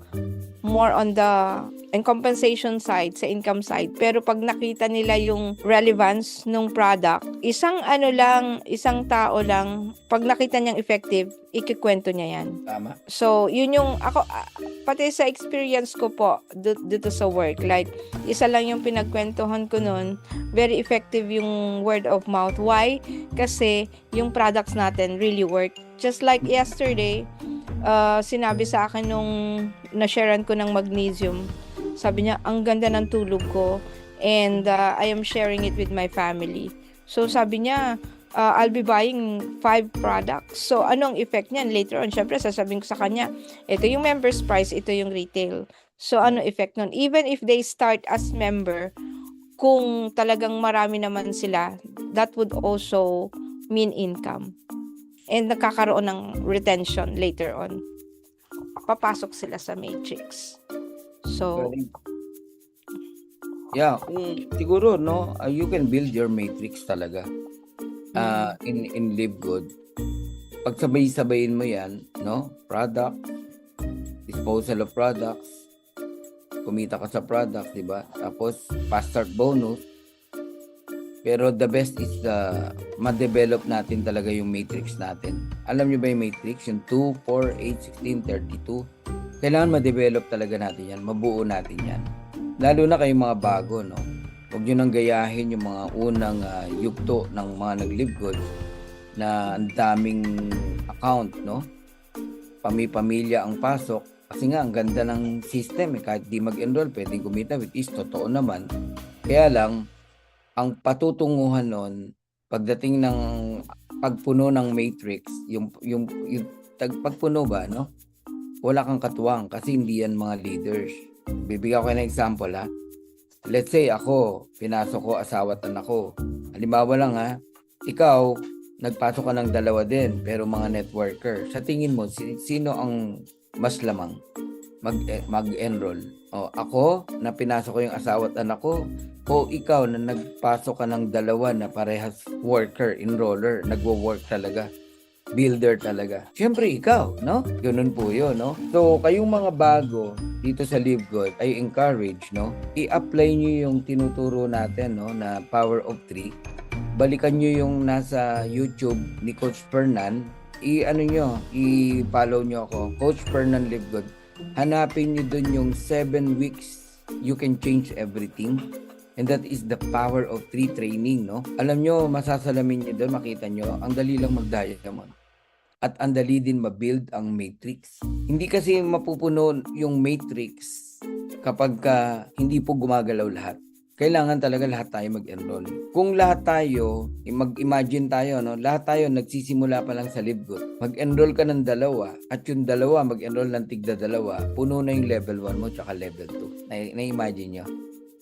more on the compensation side, sa income side. Pero pag nakita nila yung relevance ng product, isang tao lang, pag nakita niyang effective, ikikwento niya yan. Tama. So, yun yung, ako, pati sa experience ko po, dito sa work, like, isa lang yung pinagkwentuhan ko nun, very effective yung word of mouth. Why? Kasi, yung products natin really work. Just like yesterday, sinabi sa akin nung na-sharean ko ng magnesium, sabi niya, ang ganda ng tulog ko, and I am sharing it with my family. So, sabi niya, I'll be buying 5 products. So, anong effect niyan? Later on, syempre, sasabihin ko sa kanya, ito yung member's price, ito yung retail. So, ano effect nun? Even if they start as member, kung talagang marami naman sila, that would also mean income. And nagkakaroon ng retention later on. Papasok sila sa matrix. So, yeah, siguro, no, you can build your matrix talaga. In Live Good. Pag sabay-sabayin mo yan, no? Product, disposal of products, kumita ka sa product, di ba? Tapos, fast start bonus. Pero the best is ma-develop natin talaga yung matrix natin. Alam nyo ba yung matrix? Yung 2, 4, 8, 16, 32. Kailangan ma-develop talaga natin yan. Mabuo natin yan. Lalo na kayong mga bago, no? Huwag nyo nang gayahin yung mga unang yugto ng mga nag-Live Good na ang daming account, no? Pamilya ang pasok. Kasi nga, ang ganda ng system. Kahit di mag-enroll, pwedeng kumita, which is totoo naman. Kaya lang, ang patutunguhan nun, pagdating ng pagpuno ng matrix, yung pagpuno ba, no? Wala kang katuwang kasi hindi yan mga leaders. Bibigyan ko kayo ng example, ha? Let's say ako, pinasok ko asawa at anak ko. Halimbawa lang, ha? Ikaw, nagpasok ka ng 2 din, pero mga networker. Sa tingin mo, sino ang mas lamang mag-enroll? O, ako, na pinasok ko yung asawa at anak ko, o ikaw na nagpasok ka ng 2 na parehas worker, enroller, nagwo-work talaga, builder talaga. Siyempre ikaw, no? Ganun po yun, no? So, kayong mga bago dito sa Live Good, I encourage, no? I-apply nyo yung tinuturo natin, no? Na Power of 3. Balikan nyo yung nasa YouTube ni Coach Fernan. I-follow nyo ako, Coach Fernan Live Good. Hanapin nyo dun yung 7 weeks you can change everything. And that is the Power of 3 training, no? Alam nyo, masasalamin nyo doon, makita nyo, ang dali lang mag-diamond. At ang dali din ma-build ang matrix. Hindi kasi mapupuno yung matrix kapag hindi po gumagalaw lahat. Kailangan talaga lahat tayo mag-enroll. Kung lahat tayo, mag-imagine tayo, no? Lahat tayo nagsisimula pa lang sa Live Good. Mag-enroll ka ng 2 at yung 2 mag-enroll ng tigda 2, puno na yung level 1 mo tsaka level 2. Na-imagine nyo?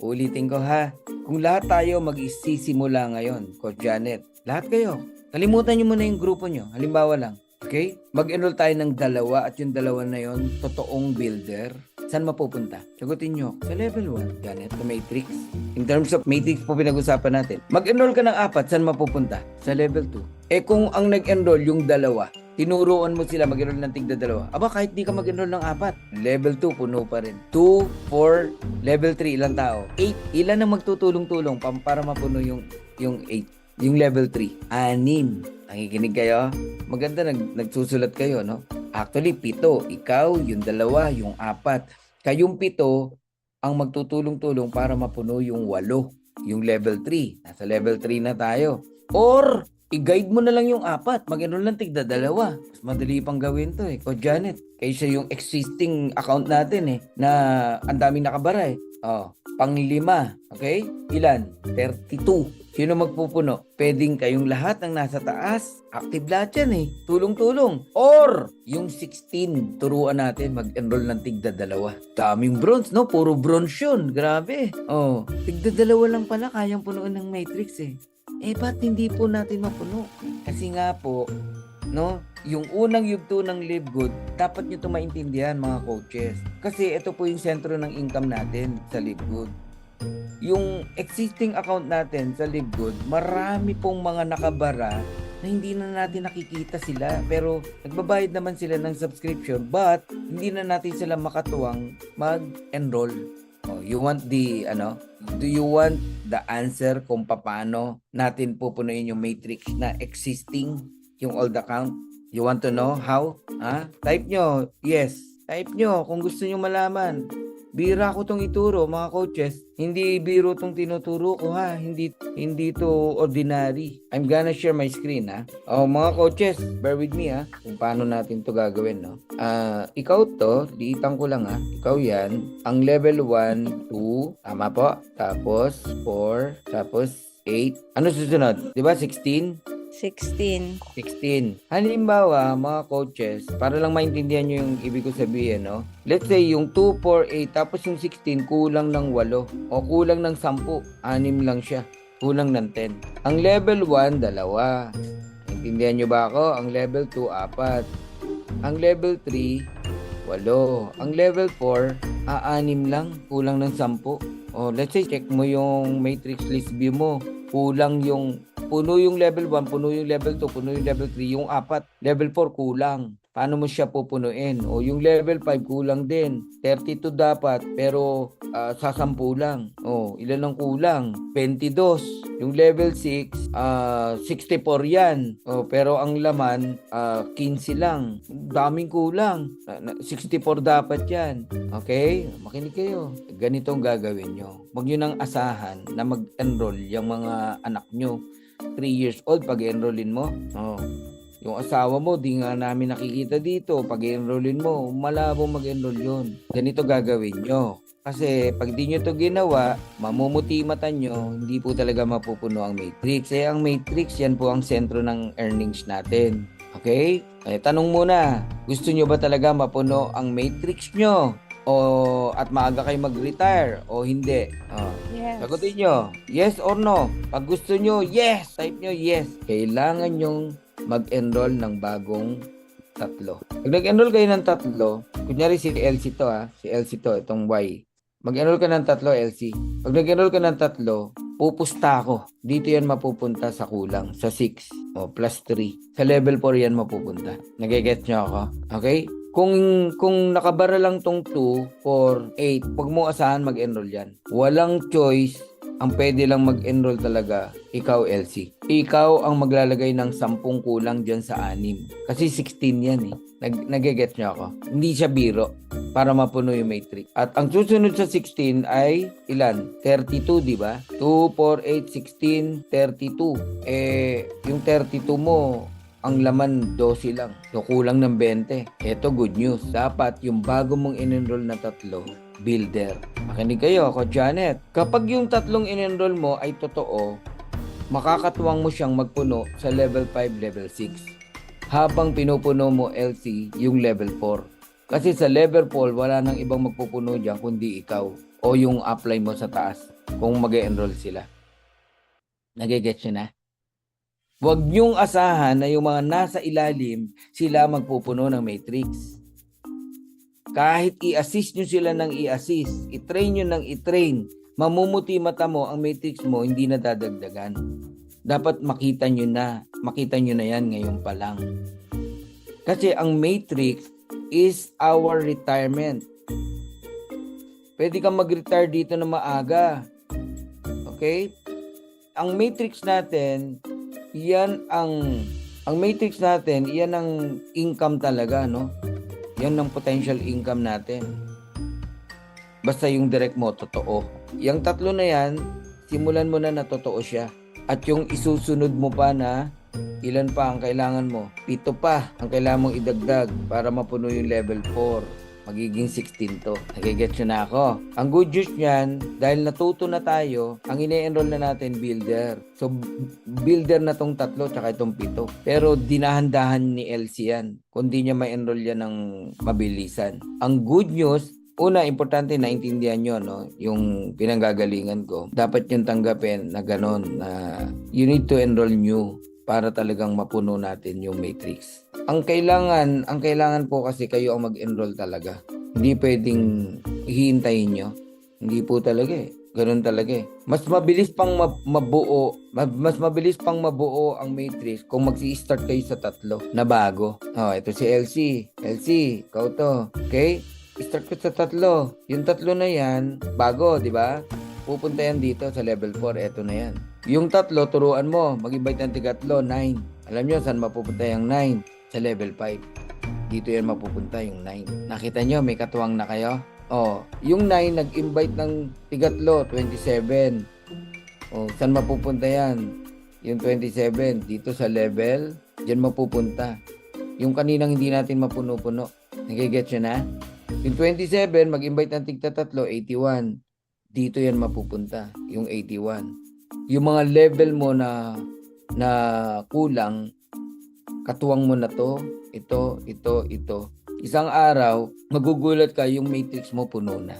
Ulitin ko, ha. Kung lahat tayo mag-isisimula ngayon, Coach Janet, lahat kayo, kalimutan nyo muna yung grupo nyo. Halimbawa lang, okay? Mag-enroll tayo ng 2 at yung 2 na yon totoong builder. Saan mapupunta? Sagutin nyo, sa level 1, Janet, sa matrix. In terms of matrix po pinag-usapan natin. Mag-enroll ka ng 4, saan mapupunta? Sa level 2. Eh kung ang nag-enroll yung 2, tinuruan mo sila mag-enroll ng tigda 2. Aba, kahit di ka mag-enroll ng 4, level 2, puno pa rin. 2, 4, level 3, ilang tao? 8. Ilan ang magtutulong-tulong para mapuno yung 8? Yung level 3, 6. Nakikinig kayo? Maganda nagsusulat kayo, no? Actually, 7. Ikaw, yung 2, yung 4. Kayong 7 ang magtutulong-tulong para mapuno yung 8. Yung level 3. Nasa level 3 na tayo. Or, i-guide mo na lang yung 4. Mag-enroll lang tigda 2. Mas madali pang gawin to, Coach Janet. Kaysa yung existing account natin, na ang daming nakabara, pang-5. Okay? Ilan? 32. Sino magpupuno? Pwedeng kayong lahat ng nasa taas. Active lahat yan, tulong-tulong. Or, yung 16, turuan natin mag-enroll ng tigda 2. Daming bronze, no? Puro bronze yun. Grabe. Tigda 2 lang pala kayang punuan ng matrix, ba't hindi po natin mapuno? Kasi nga po, no? Yung unang yugto ng Live Good, dapat nyo ito maintindihan mga coaches. Kasi ito po yung sentro ng income natin sa Live Good. Yung existing account natin sa Live Good, marami pong mga nakabara na hindi na natin nakikita sila. Pero nagbabayad naman sila ng subscription, but hindi na natin sila makatuwang mag-enroll. Oh, you want do you want the answer kung paano natin pupunuin yung matrix na existing, yung old account? You want to know how? Type nyo, yes. Type nyo kung gusto nyo malaman. Bira ko tong ituro, mga coaches. Hindi biro tong tinuturo ko, ha. Hindi to ordinary. I'm gonna share my screen, ha. Oh, mga coaches, bear with me, ha. Kung paano natin to gagawin, no. Ikaw to, liitan ko lang, ha. Ikaw yan. Ang level 1, 2, tama po. Tapos 4, tapos 8. Ano susunod? 'Di ba 16? 16. 16. Halimbawa, mga coaches, para lang maintindihan nyo yung ibig ko sabihin, no? Let's say, yung 2, 4, 8, tapos yung 16, kulang ng 8. O kulang ng 10. 6 lang siya. Kulang ng 10. Ang level 1, 2. Intindihan nyo ba ako? Ang level 2, 4. Ang level 3, 8. Ang level 4, 6 lang. Kulang ng 10. O, let's say, check mo yung matrix list view mo. Puno yung level 1, puno yung level 2, puno yung level 3, yung 4, level 4 kulang. Paano mo siya pupunuin? O yung level 5 kulang din. 32 dapat, pero sa 10 lang. O, ilan ang kulang? 22. Yung level 6, 64 yan. O, pero ang laman, 15 lang. Daming kulang. 64 dapat yan. Okay? Makinig kayo. Ganito ang gagawin nyo. Huwag nyo nang asahan na mag-enroll yung mga anak nyo. 3 years old, pag-enrollin mo. Yung asawa mo, di nga namin nakikita dito. Pag-enrollin mo, malabo mag-enroll yun. Ganito gagawin nyo. Kasi pag di nyo to ginawa, mamumuti mata nyo, hindi po talaga mapupuno ang matrix. Ang matrix, yan po ang sentro ng earnings natin. Okay? Tanong muna, gusto nyo ba talaga mapuno ang matrix nyo? At maaga kayo mag-retire o hindi? Yes. Sagutin nyo, yes or no? Pag gusto nyo, yes! Type nyo, yes. Kailangan nyong mag-enroll ng bagong 3. Pag nag-enroll kayo ng 3, kunyari si LC to, si LC to, itong Y. Mag-enroll ka ng 3, LC. Pag nag-enroll ka ng 3, pupusta ako. Dito yan mapupunta sa kulang, sa 6. Plus 3. Sa level 4 yan mapupunta. Nagigets nyo ako? Okay? Kung nakabara lang tong 2, 4, 8, pag mo asahan mag-enroll yan. Walang choice. Ang pwede lang mag-enroll talaga, ikaw LC. Ikaw ang maglalagay ng 10 kulang dyan sa 6. Kasi 16 yan eh. Nagigets nyo ako? Hindi siya biro para mapuno yung matrix. At ang susunod sa 16 ay ilan? 32, di ba? 2, 4, 8, 16, 32. Yung 32 mo, ang laman 12 lang. So, kulang ng 20. Ito, good news. Dapat yung bago mong in-enroll na 3, builder. Makinig kayo, Coach Janet. Kapag yung 3 in-enroll mo ay totoo, makakatuwang mo siyang magpuno sa level 5, level 6. Habang pinupuno mo LC yung level 4. Kasi sa level 4, wala nang ibang magpupuno dyan kundi ikaw o yung apply mo sa taas kung mag-enroll sila. Nagigets nyo na? Huwag niyong asahan na yung mga nasa ilalim, sila magpupuno ng matrix. Kahit i-assist nyo sila ng i-assist, i-train nyo ng i-train, mamumuti mata mo, ang matrix mo, hindi na dadagdagan. Dapat makita nyo na yan ngayon pa lang. Kasi ang matrix is our retirement. Pwede kang mag-retire dito na maaga. Okay? Ang matrix natin, yan ang matrix natin, yan ang income talaga, no? Yan ang potential income natin. Basta yung direct mo, totoo. Yung 3 na yan, simulan mo na totoo siya. At yung isusunod mo pa na, ilan pa ang kailangan mo? 7 pa ang kailangan mong idagdag para mapuno yung level 4. Magiging 16 to. Nagigets nyo na ako. Ang good news niyan, dahil natuto na tayo, ang ine-enroll na natin, builder. So, builder na tong 3, tsaka itong 7. Pero dinahandahan ni LC yan. Kundi niya ma-enroll yan ng mabilisan. Ang good news, una, importante naintindihan nyo, no? Yung pinanggagalingan ko. Dapat yung tanggapin na ganon, na you need to enroll new para talagang mapuno natin yung matrix. Ang kailangan po kasi kayo ang mag-enroll talaga. Hindi pwedeng hihintayin nyo. Hindi po talaga eh. Ganun talaga eh. Mas mabilis pang mas mabilis pang mabuo ang matrix kung magsi-start kayo sa tatlo na bago. Oh, ito si LC. LC, ikaw to. Okay? Start ko sa tatlo. Yung tatlo na yan, bago, di ba? Pupunta yan dito sa level 4. Ito na yan. Yung tatlo, turuan mo. Mag-invite ng tigatlo, 9. Alam nyo saan mapupunta yung 9? Sa level 5. Dito yan mapupunta yung 9. Nakita nyo, may katuwang na kayo? Oh, yung 9 nag-invite ng tigatlo, 27. Oh, saan mapupunta yan? Yung 27 dito sa level, diyan mapupunta. Yung kaninang hindi natin mapuno-puno. Nagigets nyo na? Yung 27 mag-invite ng tigtatlo, 81. Dito yan mapupunta, yung 81. Yung mga level mo na kulang, katuwang mo na to, ito. Isang araw, magugulat ka yung matrix mo puno na.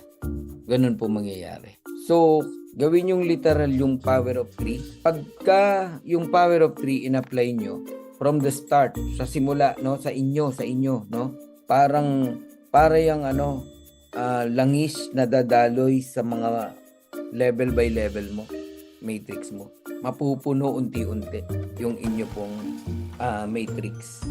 Ganun po mangyayari. So, gawin yung literal yung power of 3. Pagka yung power of 3 in-apply nyo from the start, sa simula, no, sa inyo, no? Para yung langis na dadaloy sa mga level by level mo, matrix mo. Mapupuno unti-unti yung inyo pong matrix.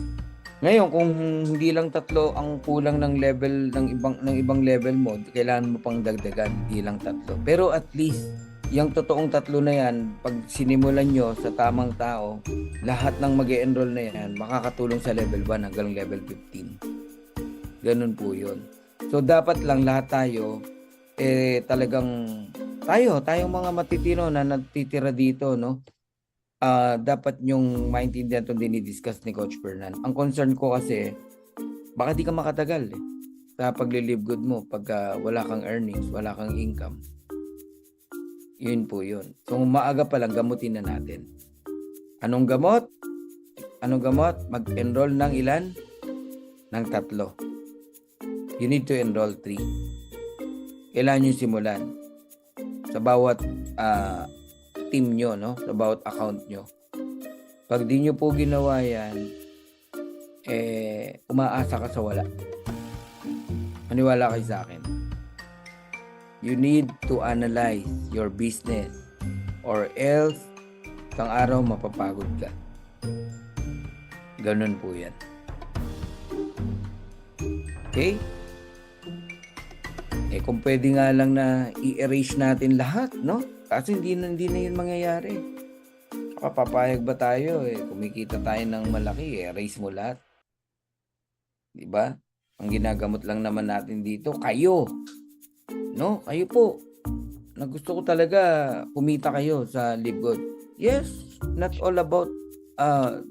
Ngayon, kung hindi lang tatlo ang kulang ng level ng ibang level mo, kailangan mo pang dagdagan, hindi lang tatlo. Pero at least yung totoong tatlo na yan, pag sinimulan nyo sa tamang tao, lahat ng mag-e-enroll na yan, makakatulong sa level 1 hanggang level 15. Ganun po yun. So, dapat lang lahat tayo, tayong mga matitino na natitira dito, no? Dapat yung maintindihan itong dinidiscuss ni Coach Fernan. Ang concern ko kasi, baka di ka makatagal sa pagli-live good mo pagka wala kang earnings, wala kang income. Yun po yun. So, maaga pa lang, gamutin na natin. Anong gamot? Mag-enroll ng ilan? Ng 3. You need to enroll 3. Kailangan nyo simulan. Sa bawat team nyo, no? Sa bawat account nyo. Pag di nyo po ginawa yan, umaasa ka sa wala. Maniwala kayo sa akin. You need to analyze your business or else isang araw mapapagod ka. Ganun po yan. Okay? Kung pwede nga lang na i-erase natin lahat, no? Kasi hindi na yun mangyayari. Saka papayag ba tayo? Kumikita tayo ng malaki, erase mo lahat. Diba? Ang ginagamot lang naman natin dito, kayo. No? Kayo po. Na gusto ko talaga kumita kayo sa Live Good. Yes, not all about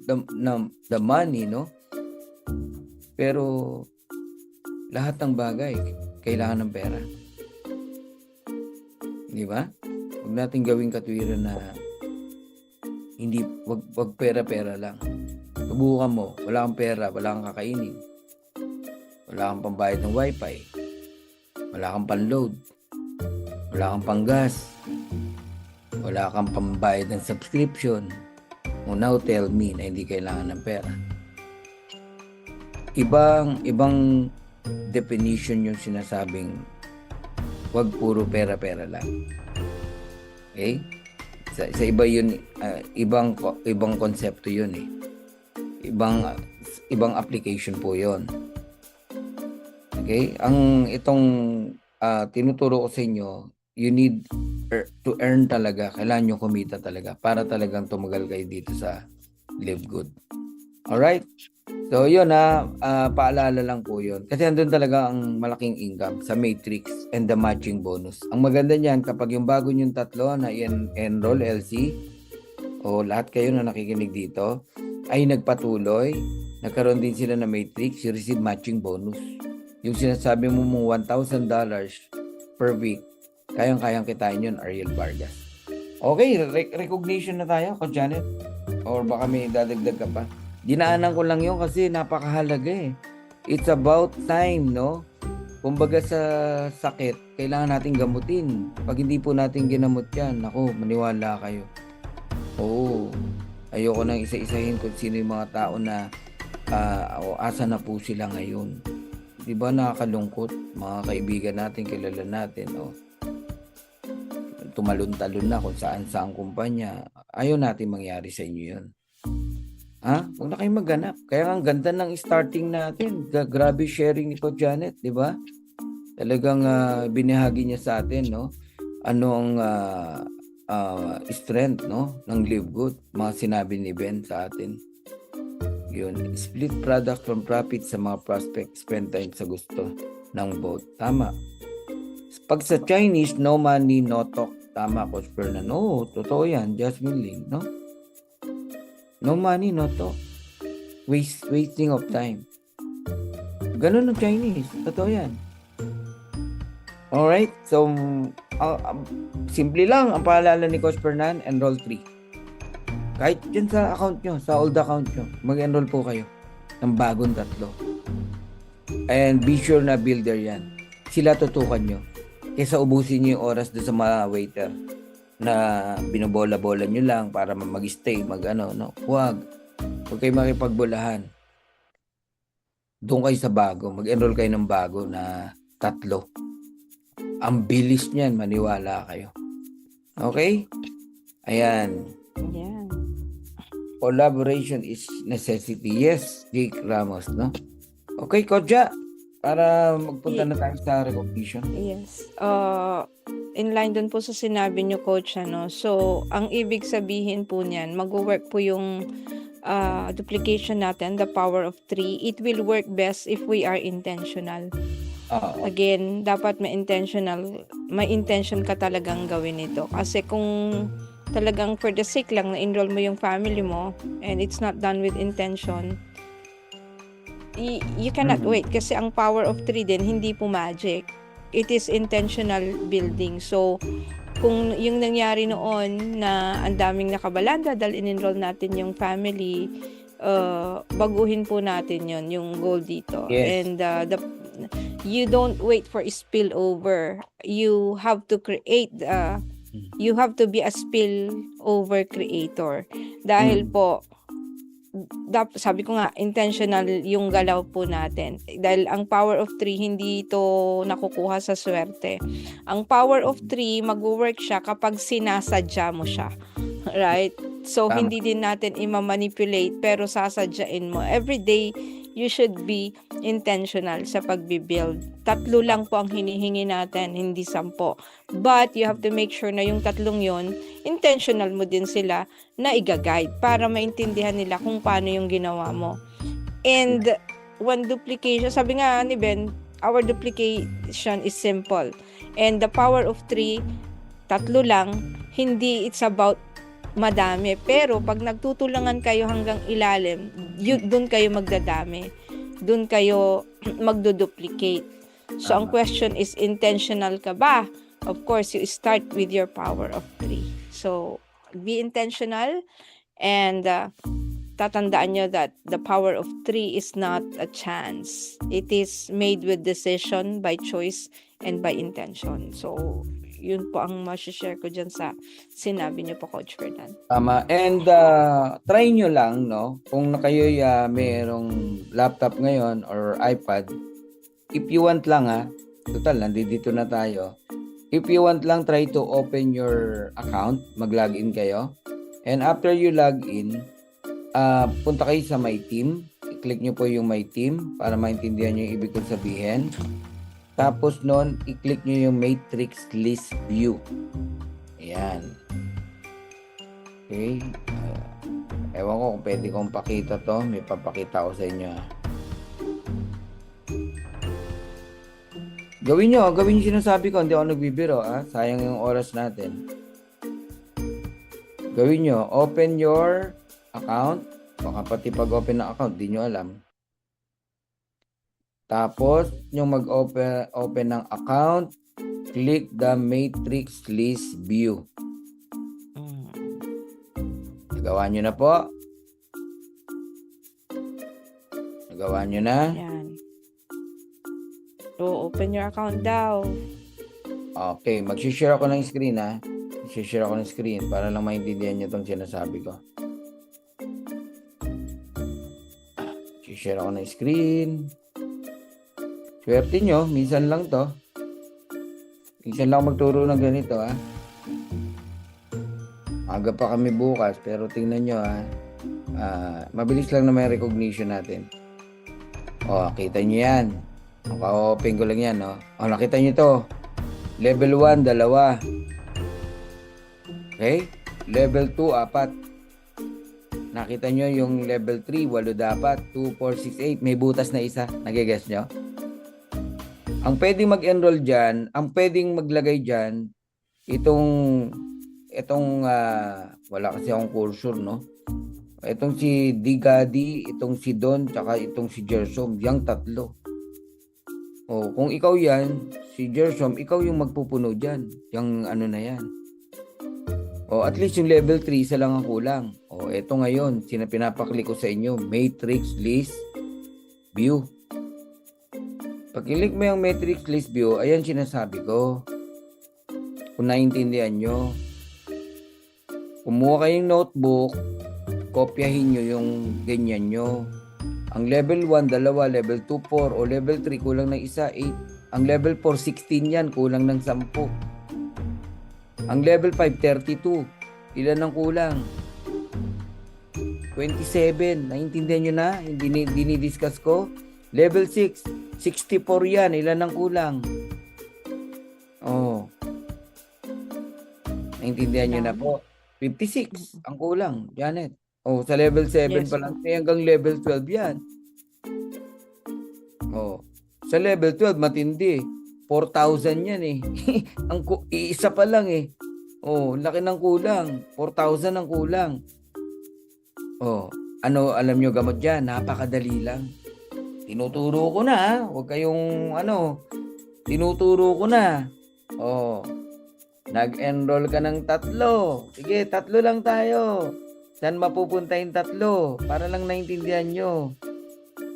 the money, no? Pero lahat ng bagay kailangan ng pera. Di ba? Huwag natin gawing katwiran na wag pera-pera lang. Subukan mo, wala kang pera, wala kang kakainin. Wala kang pambayad ng wifi. Wala kang panload. Wala kang panggas. Wala kang pambayad ng subscription. Now tell me na hindi kailangan ng pera. Ibang definition yung sinasabing wag puro pera-pera lang. Okay? Sa iba yun, ibang konsepto yun eh. Ibang application po yun. Okay? Itong tinuturo ko sa inyo, you need to earn talaga. Kailangan nyo kumita talaga para talagang tumagal kayo dito sa Live Good. Alright? So, yun paalala lang po yun. Kasi andun talaga ang malaking income sa matrix and the matching bonus. Ang maganda niyan, kapag yung bago yung tatlo na enroll LC, o lahat kayo na nakikinig dito, ay nagpatuloy, nagkaroon din sila na matrix, you receive matching bonus. Yung sinasabi mo $1,000 per week, kayang-kayang kitain yun, Ariel Vargas. Okay, recognition na tayo, Coach Janet. Or baka may dadagdag ka pa. Dinaanan ko lang yun kasi napakahalaga eh. It's about time, no? Kumbaga sa sakit, kailangan natin gamutin. Pag hindi po natin ginamot yan, maniwala kayo. Oo. Ayoko nang isa-isahin kung sino yung mga tao na o asa na po sila ngayon. Di ba nakakalungkot? Mga kaibigan natin, kilala natin, tumalon-talon na kung saan-saan kumpanya. Ayaw natin mangyari sa inyo yun. Ha? Huwag na kayong magganap. Kaya nga ang ganda ng starting natin. Grabe sharing ni Coach Janet, di ba? Talagang binahagi niya sa atin, no? Ano ang strength, no? Ng Live Good. Mga sinabi ni Ben sa atin. Yun. Split product from profit sa mga prospect. Spend time sa gusto ng both. Tama. Pag sa Chinese, no money, no talk. Tama, Coach Fernando. No, totoo yan. Jasmine Ling, no? No money, no talk. Wasting of time. Ganun ang Chinese. Totoo yan. Alright, so simple lang ang paalala ni Coach Fernan, enroll 3. Kahit dyan sa account nyo, sa old account nyo, mag-enroll po kayo ng bagong 3. And be sure na builder yan. Sila tutukan nyo. Kesa ubusin nyo yung oras doon sa mga waiter na binobola-bola nyo lang para mag-stay, no? Huwag kayo makipagbolahan. Doon kayo sa bago. Mag-enroll kayo ng bago na 3. Ang bilis niyan, maniwala kayo. Okay? Ayan. Yan. Collaboration is necessity. Yes, Jake Ramos, no? Okay, Kodja. Para magpunta na tayo sa recognition. Yes. In line dun po sa sinabi niyo, Coach, ano? So, ang ibig sabihin po niyan, mag-work po yung duplication natin, the power of 3. It will work best if we are intentional. Again, dapat may intention ka talagang gawin ito. Kasi kung talagang for the sake lang na-enroll mo yung family mo and it's not done with intention, you cannot wait. Kasi ang power of 3 din, hindi po magic. It is intentional building. So, kung yung nangyari noon na ang daming nakabalanda dahil in-enroll natin yung family, baguhin po natin yon yung goal dito. Yes. And you don't wait for spillover. You have to create you have to be a spillover creator. Dahil po sabi ko nga, intentional yung galaw po natin. Dahil ang power of 3, hindi ito nakukuha sa swerte. Ang power of 3, mag-work siya kapag sinasadya mo siya. Right? So, Tama. hindi din natin ima-manipulate, pero sasadyain mo. Every day, you should be intentional sa pagbibuild. 3 lang po ang hinihingi natin, hindi 10. But, you have to make sure na yung 3 yon, intentional mo din sila na i-guide para maintindihan nila kung paano yung ginawa mo. And, when duplication, sabi nga ni Ben, our duplication is simple. And the power of 3, 3 lang, hindi it's about madami. Pero pag nagtutulangan kayo hanggang ilalim, doon kayo magdadami. Doon kayo magduduplicate. So, ang question is, intentional ka ba? Of course, you start with your power of 3. So, be intentional and tatandaan nyo that the power of 3 is not a chance. It is made with decision, by choice, and by intention. So, yun po ang ma-share ko dyan sa sinabi niyo po, Coach Fernan. Tama. And try nyo lang, no? Kung kayo mayroong laptop ngayon or iPad, if you want lang, total, nandito na tayo. If you want lang, try to open your account, mag-login kayo. And after you log in, punta kayo sa My Team. I-click nyo po yung My Team para maintindihan nyo yung ibig kong sabihin. Tapos nun, i-click nyo yung Matrix List View. Ayan. Okay. Ewan ko kung pwede kong pakita to. May papakita ko sa inyo. Gawin nyo sinasabi ko. Hindi ako nagbibiro. Sayang yung oras natin. Gawin nyo. Open your account. Baka pati pag-open ng account, di nyo alam. Tapos, yung mag-open ng account, click the Matrix List View. Nagawa nyo na po. Nagawa nyo na. Yan. Open your account daw. Okay, mag-share ako ng screen Mag-share ako ng screen para lang maintindihan nyo itong sinasabi ko. share ako ng screen. Swerte nyo, minsan lang to. Minsan lang magturo ng ganito, ha. Aga pa kami bukas, pero tingnan nyo, ha. Mabilis lang naman yung recognition natin. O, kita nyo yan. Naka-open ko lang yan, no. O, nakita nyo to. Level 1, 2. Okay? Level 2, 4. Nakita nyo yung level 3, 8 dapat. 2, 4, 6, 8. May butas na isa. Nagigess nyo? Ang pwedeng mag-enroll dyan, ang pwedeng maglagay dyan, wala kasi akong cursor, no? Itong si Digadi, itong si Don, tsaka itong si Gersom. Yang tatlo. O, kung ikaw yan, si Gersom, ikaw yung magpupuno dyan. Yang ano na yan. O, at least yung level 3, isa lang ang kulang. O, eto ngayon, pinapaklik ko sa inyo, Matrix List View. Pag i-click mo yung Matrix List View, ayan sinasabi ko. Kung naiintindihan nyo, kumuha kayong notebook, kopyahin nyo yung ganyan nyo. Ang level 1, 2, level 2, 4, o level 3, kulang ng isa, 8. Ang level 4, 16 yan, kulang ng 10. Ang level 5, 32. Ilan ang kulang? 27. Naintindihan nyo na? Yung dinidiscuss ko? Level 6, 64 yan. Ilan ang kulang? Oh. Naintindihan nyo na po? 56 ang kulang, Janet. Oh, sa level 7 Yes, pa lang. Hanggang level 12 yan. Oh. Sa level 12, matindi. 4,000 yan eh. Isa pa lang eh. Oh, laki ng kulang. 4,000 ang kulang. Oh, ano alam nyo gamot dyan? Napakadali lang. Tinuturo ko na, ha? Huwag kayong tinuturo ko na. Oh, nag-enroll ka ng 3. Sige, 3 lang tayo. Saan mapupunta yung 3? Para lang naintindihan nyo.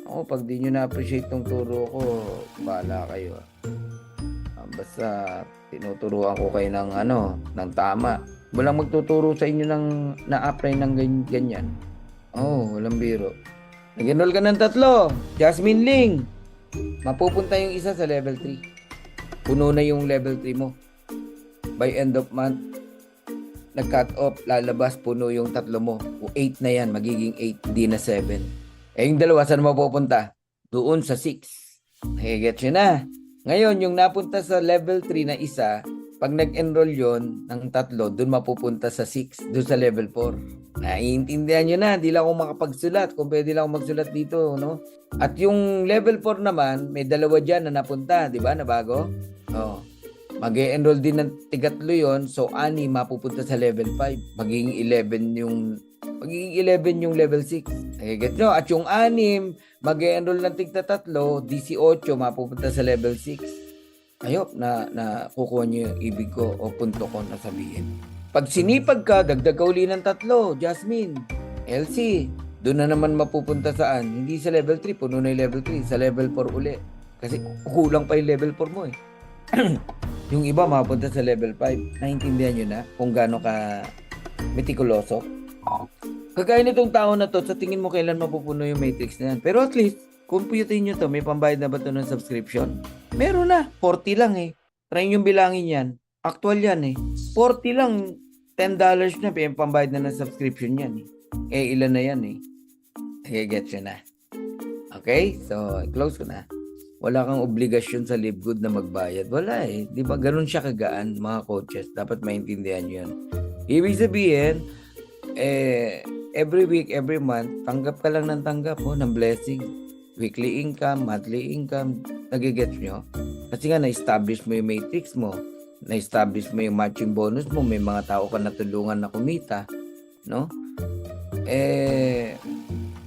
Oh, pag di nyo na-appreciate tong turo ko, bahala kayo. Basta tinuturuan ko kayo ng tama. Walang magtuturo sa inyo ng na-apply ng ganyan. Oh, walang biro. Nag-enroll ka ng 3. Jasmine Ling. Mapupunta yung isa sa level 3. Puno na yung level 3 mo. By end of month, nag-cut off, lalabas, puno yung 3 mo. O 8 na yan, magiging 8, di na 7. Yung 2, saan mapupunta? Doon sa 6. Get yun na. Ngayon, yung napunta sa level 3 na isa, pag nag-enroll yon ng 3, doon mapupunta sa 6, doon sa level 4. Naiintindihan nyo na, di lang ako makapagsulat. Kung pwede lang ako magsulat dito, no? At yung level 4 naman, may 2 dyan na napunta, di ba, na bago? Oh. Mag-enroll din ng 3 yon, so 6 mapupunta sa level 5. Magiging 11 yung level 6. Get nyo? At yung 6, mag-enroll ng 3, 18 mapupunta sa level 6. Ayop, na kukuha nyo yung ibig ko o punto ko na sabihin. Pag sinipag ka, dagdag ka uli ng 3, Jasmine, Elsie, doon na naman mapupunta saan? Hindi sa level 3, puno na yung level 3, sa level 4 uli. Kasi kulang pa yung level 4 mo eh. Yung iba mapunta sa level 5. Naintindihan nyo na kung gaano ka metikuloso? Kagaya nitong tao na to, sa tingin mo kailan mapupuno yung matrix na yan. Pero at least, computerin nyo to, may pambayad na ba to ng subscription? Meron na, 40 lang eh. Try yung bilangin yan. Actual yan eh. 40 lang, $10 na, may pambayad na ng subscription yan eh. Ilan na yan eh. Get you na. Okay? So, close ko na. Wala kang obligasyon sa LiveGood na magbayad. Wala eh. Di ba? Ganun siya kagaan, mga coaches. Dapat maintindihan nyo yan. Ibig sabihin, every week, every month, tanggap ka lang ng tanggap ng blessing. Weekly income, monthly income, nagigets nyo? Kasi nga, na-establish mo yung matrix mo. Na-establish mo yung matching bonus mo. May mga tao ka natulungan na kumita. No?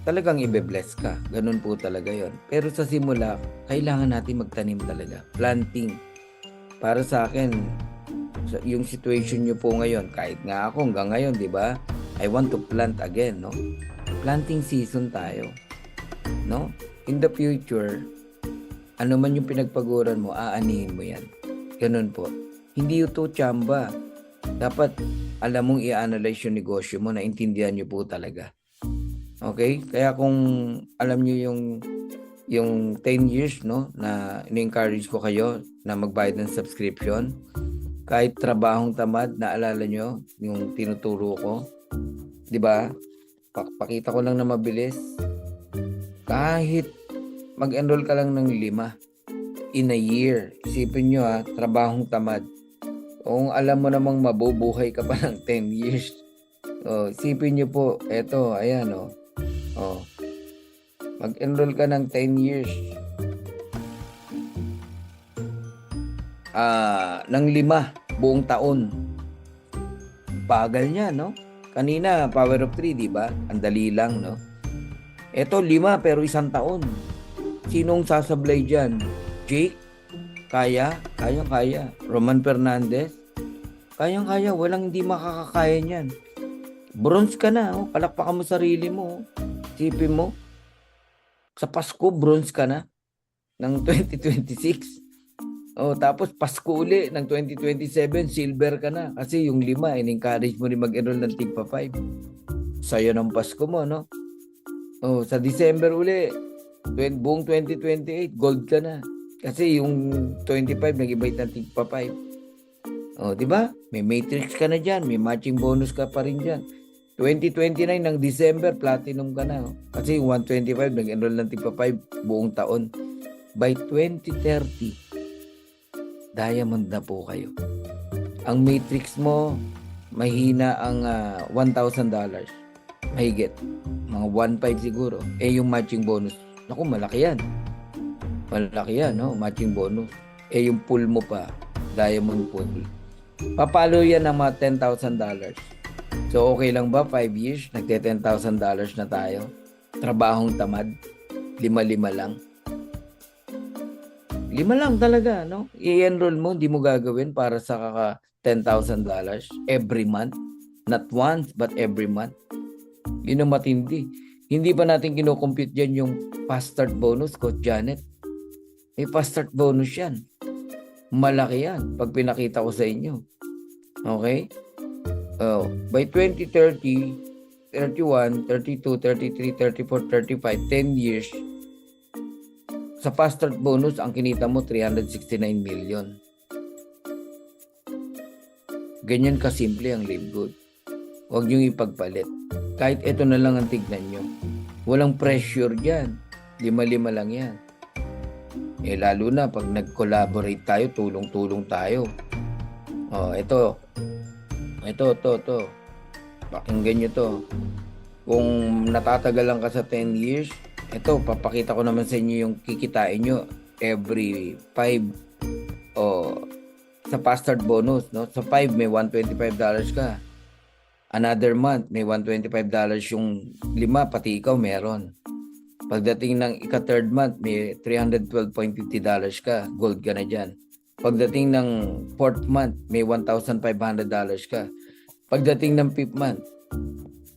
Talagang ibe-bless ka. Ganun po talaga yon. Pero sa simula, kailangan natin magtanim talaga. Planting. Para sa akin, yung situation nyo po ngayon, kahit nga ako hanggang ngayon, di ba? I want to plant again, no? Planting season tayo. No? In the future, ano man yung pinagpaguran mo, aanihin mo yan. Ganun po. Hindi ito tsamba. Dapat, alam mong i-analyze yung negosyo mo, naintindihan nyo po talaga. Okay? Kaya kung alam niyo yung 10 years, no, na ini-encourage ko kayo na magbayad ng subscription, kahit trabahong tamad, naalala nyo yung tinuturo ko, di ba? Pakita ko lang na mabilis. Kahit mag-enroll ka lang ng 5 in a year, isipin nyo trabahong tamad. Kung alam mo namang mabubuhay ka pa ng 10 years, isipin nyo po, eto, ayan, mag-enroll ka ng 10 years. Ng 5 buong taon. Bagal niya, no? Kanina, Power of 3, di ba? Ang dali lang, no? Eto, 5 pero 1 taon. Sinong sasablay dyan? Jake? Kaya? Kaya. Roman Fernandez? Kayang-kaya. Walang hindi makakakaya niyan. Bronze ka na, palakpakan mo sarili mo. Sipin mo, sa Pasko, bronze ka na ng 2026. Tapos Pasko uli ng 2027, silver ka na. Kasi yung 5, in-encourage mo rin mag-enroll ng Tigpa 5. Sayo ng Pasko mo, no? Sa December uli, buong 2028, gold ka na. Kasi yung 25, nag-invite ng Tigpa 5. Di ba? May matrix ka na dyan. May matching bonus ka pa rin dyan. 2029 ng December, platinum ka na. Kasi yung 125, nag-enroll ng Tigpa 5 buong taon. By 2030, diamond na po kayo. Ang matrix mo, mahina ang $1,000. Mahigit. Mga 1.5 siguro. Yung matching bonus. Naku, malaki yan. Malaki yan, no? Matching bonus. Yung pool mo pa, diamond pool. Papalo yan ng mga $10,000. So, okay lang ba? 5 years, nagte-$10,000 na tayo. Trabahong tamad. 5 lang. 5 lang talaga, no? I-enroll mo, hindi mo gagawin para sa $10,000 every month. Not once, but every month. Yun ang matindi. Hindi pa natin kinocompute dyan yung fast start bonus, Coach Janet. May fast start bonus yan. Malaki yan pag pinakita ko sa inyo. Okay? By 2030, 31, 32, 33, 34, 35, 10 years, sa fast start bonus, ang kinita mo, 369 million. Ganyan kasimple ang Live Good. Huwag niyong ipagpalit. Kahit ito na lang ang tignan nyo. Walang pressure dyan. 5 lang yan. Lalo na pag nag-collaborate tayo, tulong-tulong tayo. Ito. Pakinggan nyo to. Kung natatagalan ka sa 10 years, ito, papakita ko naman sa inyo yung kikitain nyo every 5 sa fast start bonus, no? Sa 5 may $125 ka. Another month may $125 yung 5, pati ikaw meron. Pagdating ng ika-third month may $312.50 ka, gold ka na dyan. Pagdating ng 4th month may $1,500 ka. Pagdating ng 5th month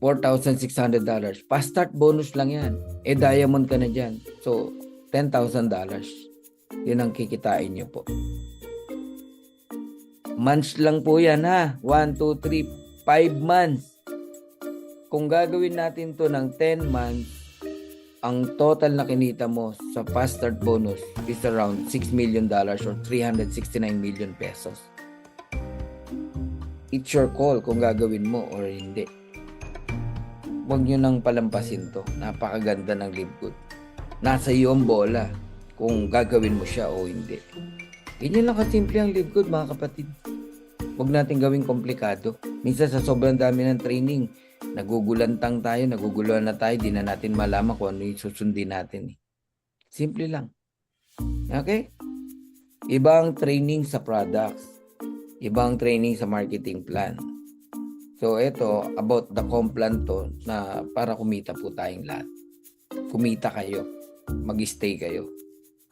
$4,600. Fast start bonus lang yan. Diamond ka na dyan. So, $10,000. Yun ang kikitain nyo po. Months lang po yan, ha? 1, 2, 3, 5 months. Kung gagawin natin to ng 10 months, ang total na kinita mo sa fast start bonus is around $6 million or 369 million pesos. It's your call kung gagawin mo or hindi. Huwag nyo nang palampasin to. Napakaganda ng Live Good. Nasa iyo ang bola kung gagawin mo siya o hindi. Ganyan lang kasimple ang Live Good, mga kapatid. Huwag natin gawing komplikado. Minsan sa sobrang dami ng training, naguguluhan na tayo, di na natin malaman kung ano yung susundin natin. Simple lang. Okay? Ibang training sa products. Ibang training sa marketing plan. So, ito, about the complan to na para kumita po tayong lahat. Kumita kayo. Mag-stay kayo.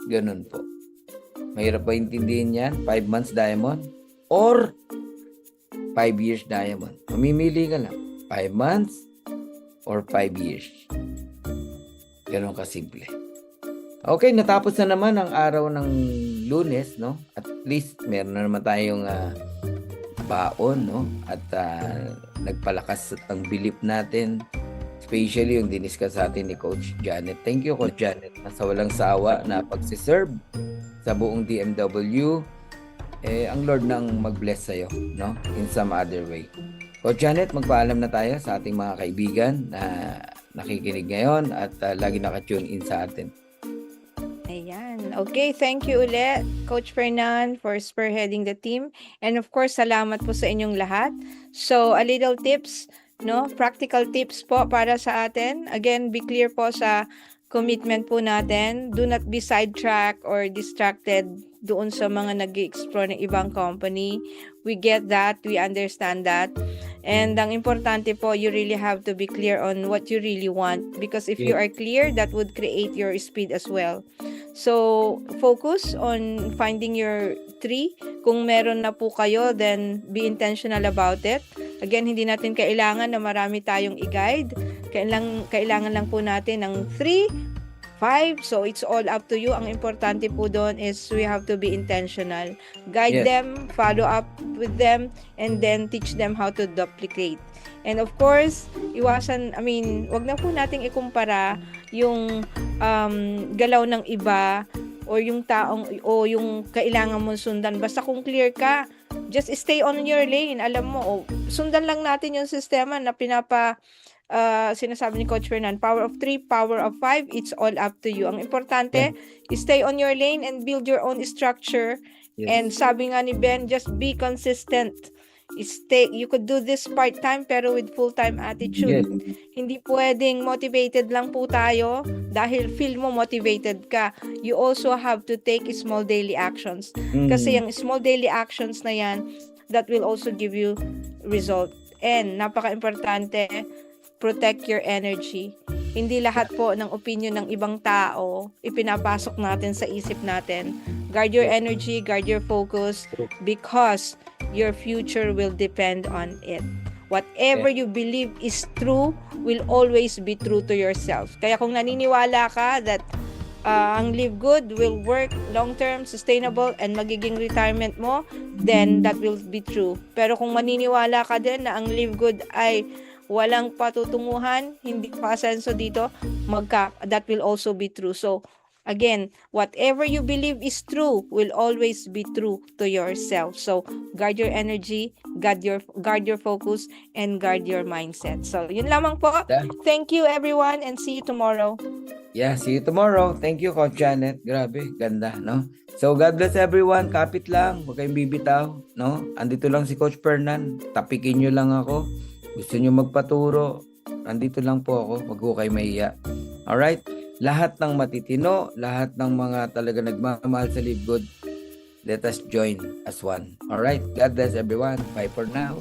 Ganun po. Mahirap ba intindihin yan? 5 months diamond? Or 5 years diamond? Mamimili ka lang. 5 months or 5 years. Ganun kasimple. Okay, natapos na naman ang araw ng Lunes, no? At least meron na naman tayong baon, no? At nagpalakas ang bilip natin, especially yung diniscuss sa atin ni Coach Janet. Thank you, Coach Janet, sa walang sawa na pagsiserve sa buong DMW. Ang Lord nang mag-bless sa'yo, no? In some other way. Coach Janet, magpaalam na tayo sa ating mga kaibigan na nakikinig ngayon at lagi nakatune in sa atin. Ayan. Okay, thank you ulit, Coach Fernan, for spearheading the team. And of course, salamat po sa inyong lahat. So, a little tips, no? Practical tips po para sa atin. Again, be clear po sa commitment po natin. Do not be sidetracked or distracted doon sa mga nag-explore ng ibang company. We get that. We understand that. And ang importante po, you really have to be clear on what you really want. Because if you are clear, that would create your speed as well. So, focus on finding your tree. Kung meron na po kayo, then be intentional about it. Again, hindi natin kailangan na marami tayong i-guide. Kailangan lang po natin ng 3, 5. So, it's all up to you. Ang importante po doon is we have to be intentional. Guide them, follow up with them, and then teach them how to duplicate. And of course, wag na po nating ikumpara yung galaw ng iba or yung taong o yung kailangan mong sundan. Basta kung clear ka, just stay on your lane. Alam mo, sundan lang natin yung sistema na sinasabi ni Coach Fernan, power of 3, power of 5, it's all up to you. Ang importante, stay on your lane and build your own structure. And sabi nga ni Ben, just be consistent. You could do this part-time pero with full-time attitude. Hindi pwedeng motivated lang po tayo dahil feel mo motivated ka. You also have to take small daily actions. Kasi yung small daily actions na yan, that will also give you result. And napaka-importante, protect your energy. Hindi lahat po ng opinion ng ibang tao ipinapasok natin sa isip natin. Guard your energy, guard your focus, because your future will depend on it. Whatever you believe is true will always be true to yourself. Kaya kung naniniwala ka that ang Live Good will work long-term, sustainable, and magiging retirement mo, then that will be true. Pero kung maniniwala ka din na ang Live Good ay walang patutunguhan, hindi pa asenso dito, that will also be true. So, again, whatever you believe is true will always be true to yourself. So, guard your energy, guard your focus, and guard your mindset. So, yun lamang po. Thank you everyone and see you tomorrow. Yeah, see you tomorrow. Thank you, Coach Janet. Grabe, ganda, no? So, God bless everyone. Kapit lang, huwag kayong bibitaw, no? Andito lang si Coach Fernan. Tapikin nyo lang ako. Gusto nyo magpaturo, andito lang po ako, wag ko kayo mahiya. Alright? Lahat ng matitino, lahat ng mga talaga nagmamahal sa Live Good, let us join as one. Alright? God bless everyone. Bye for now.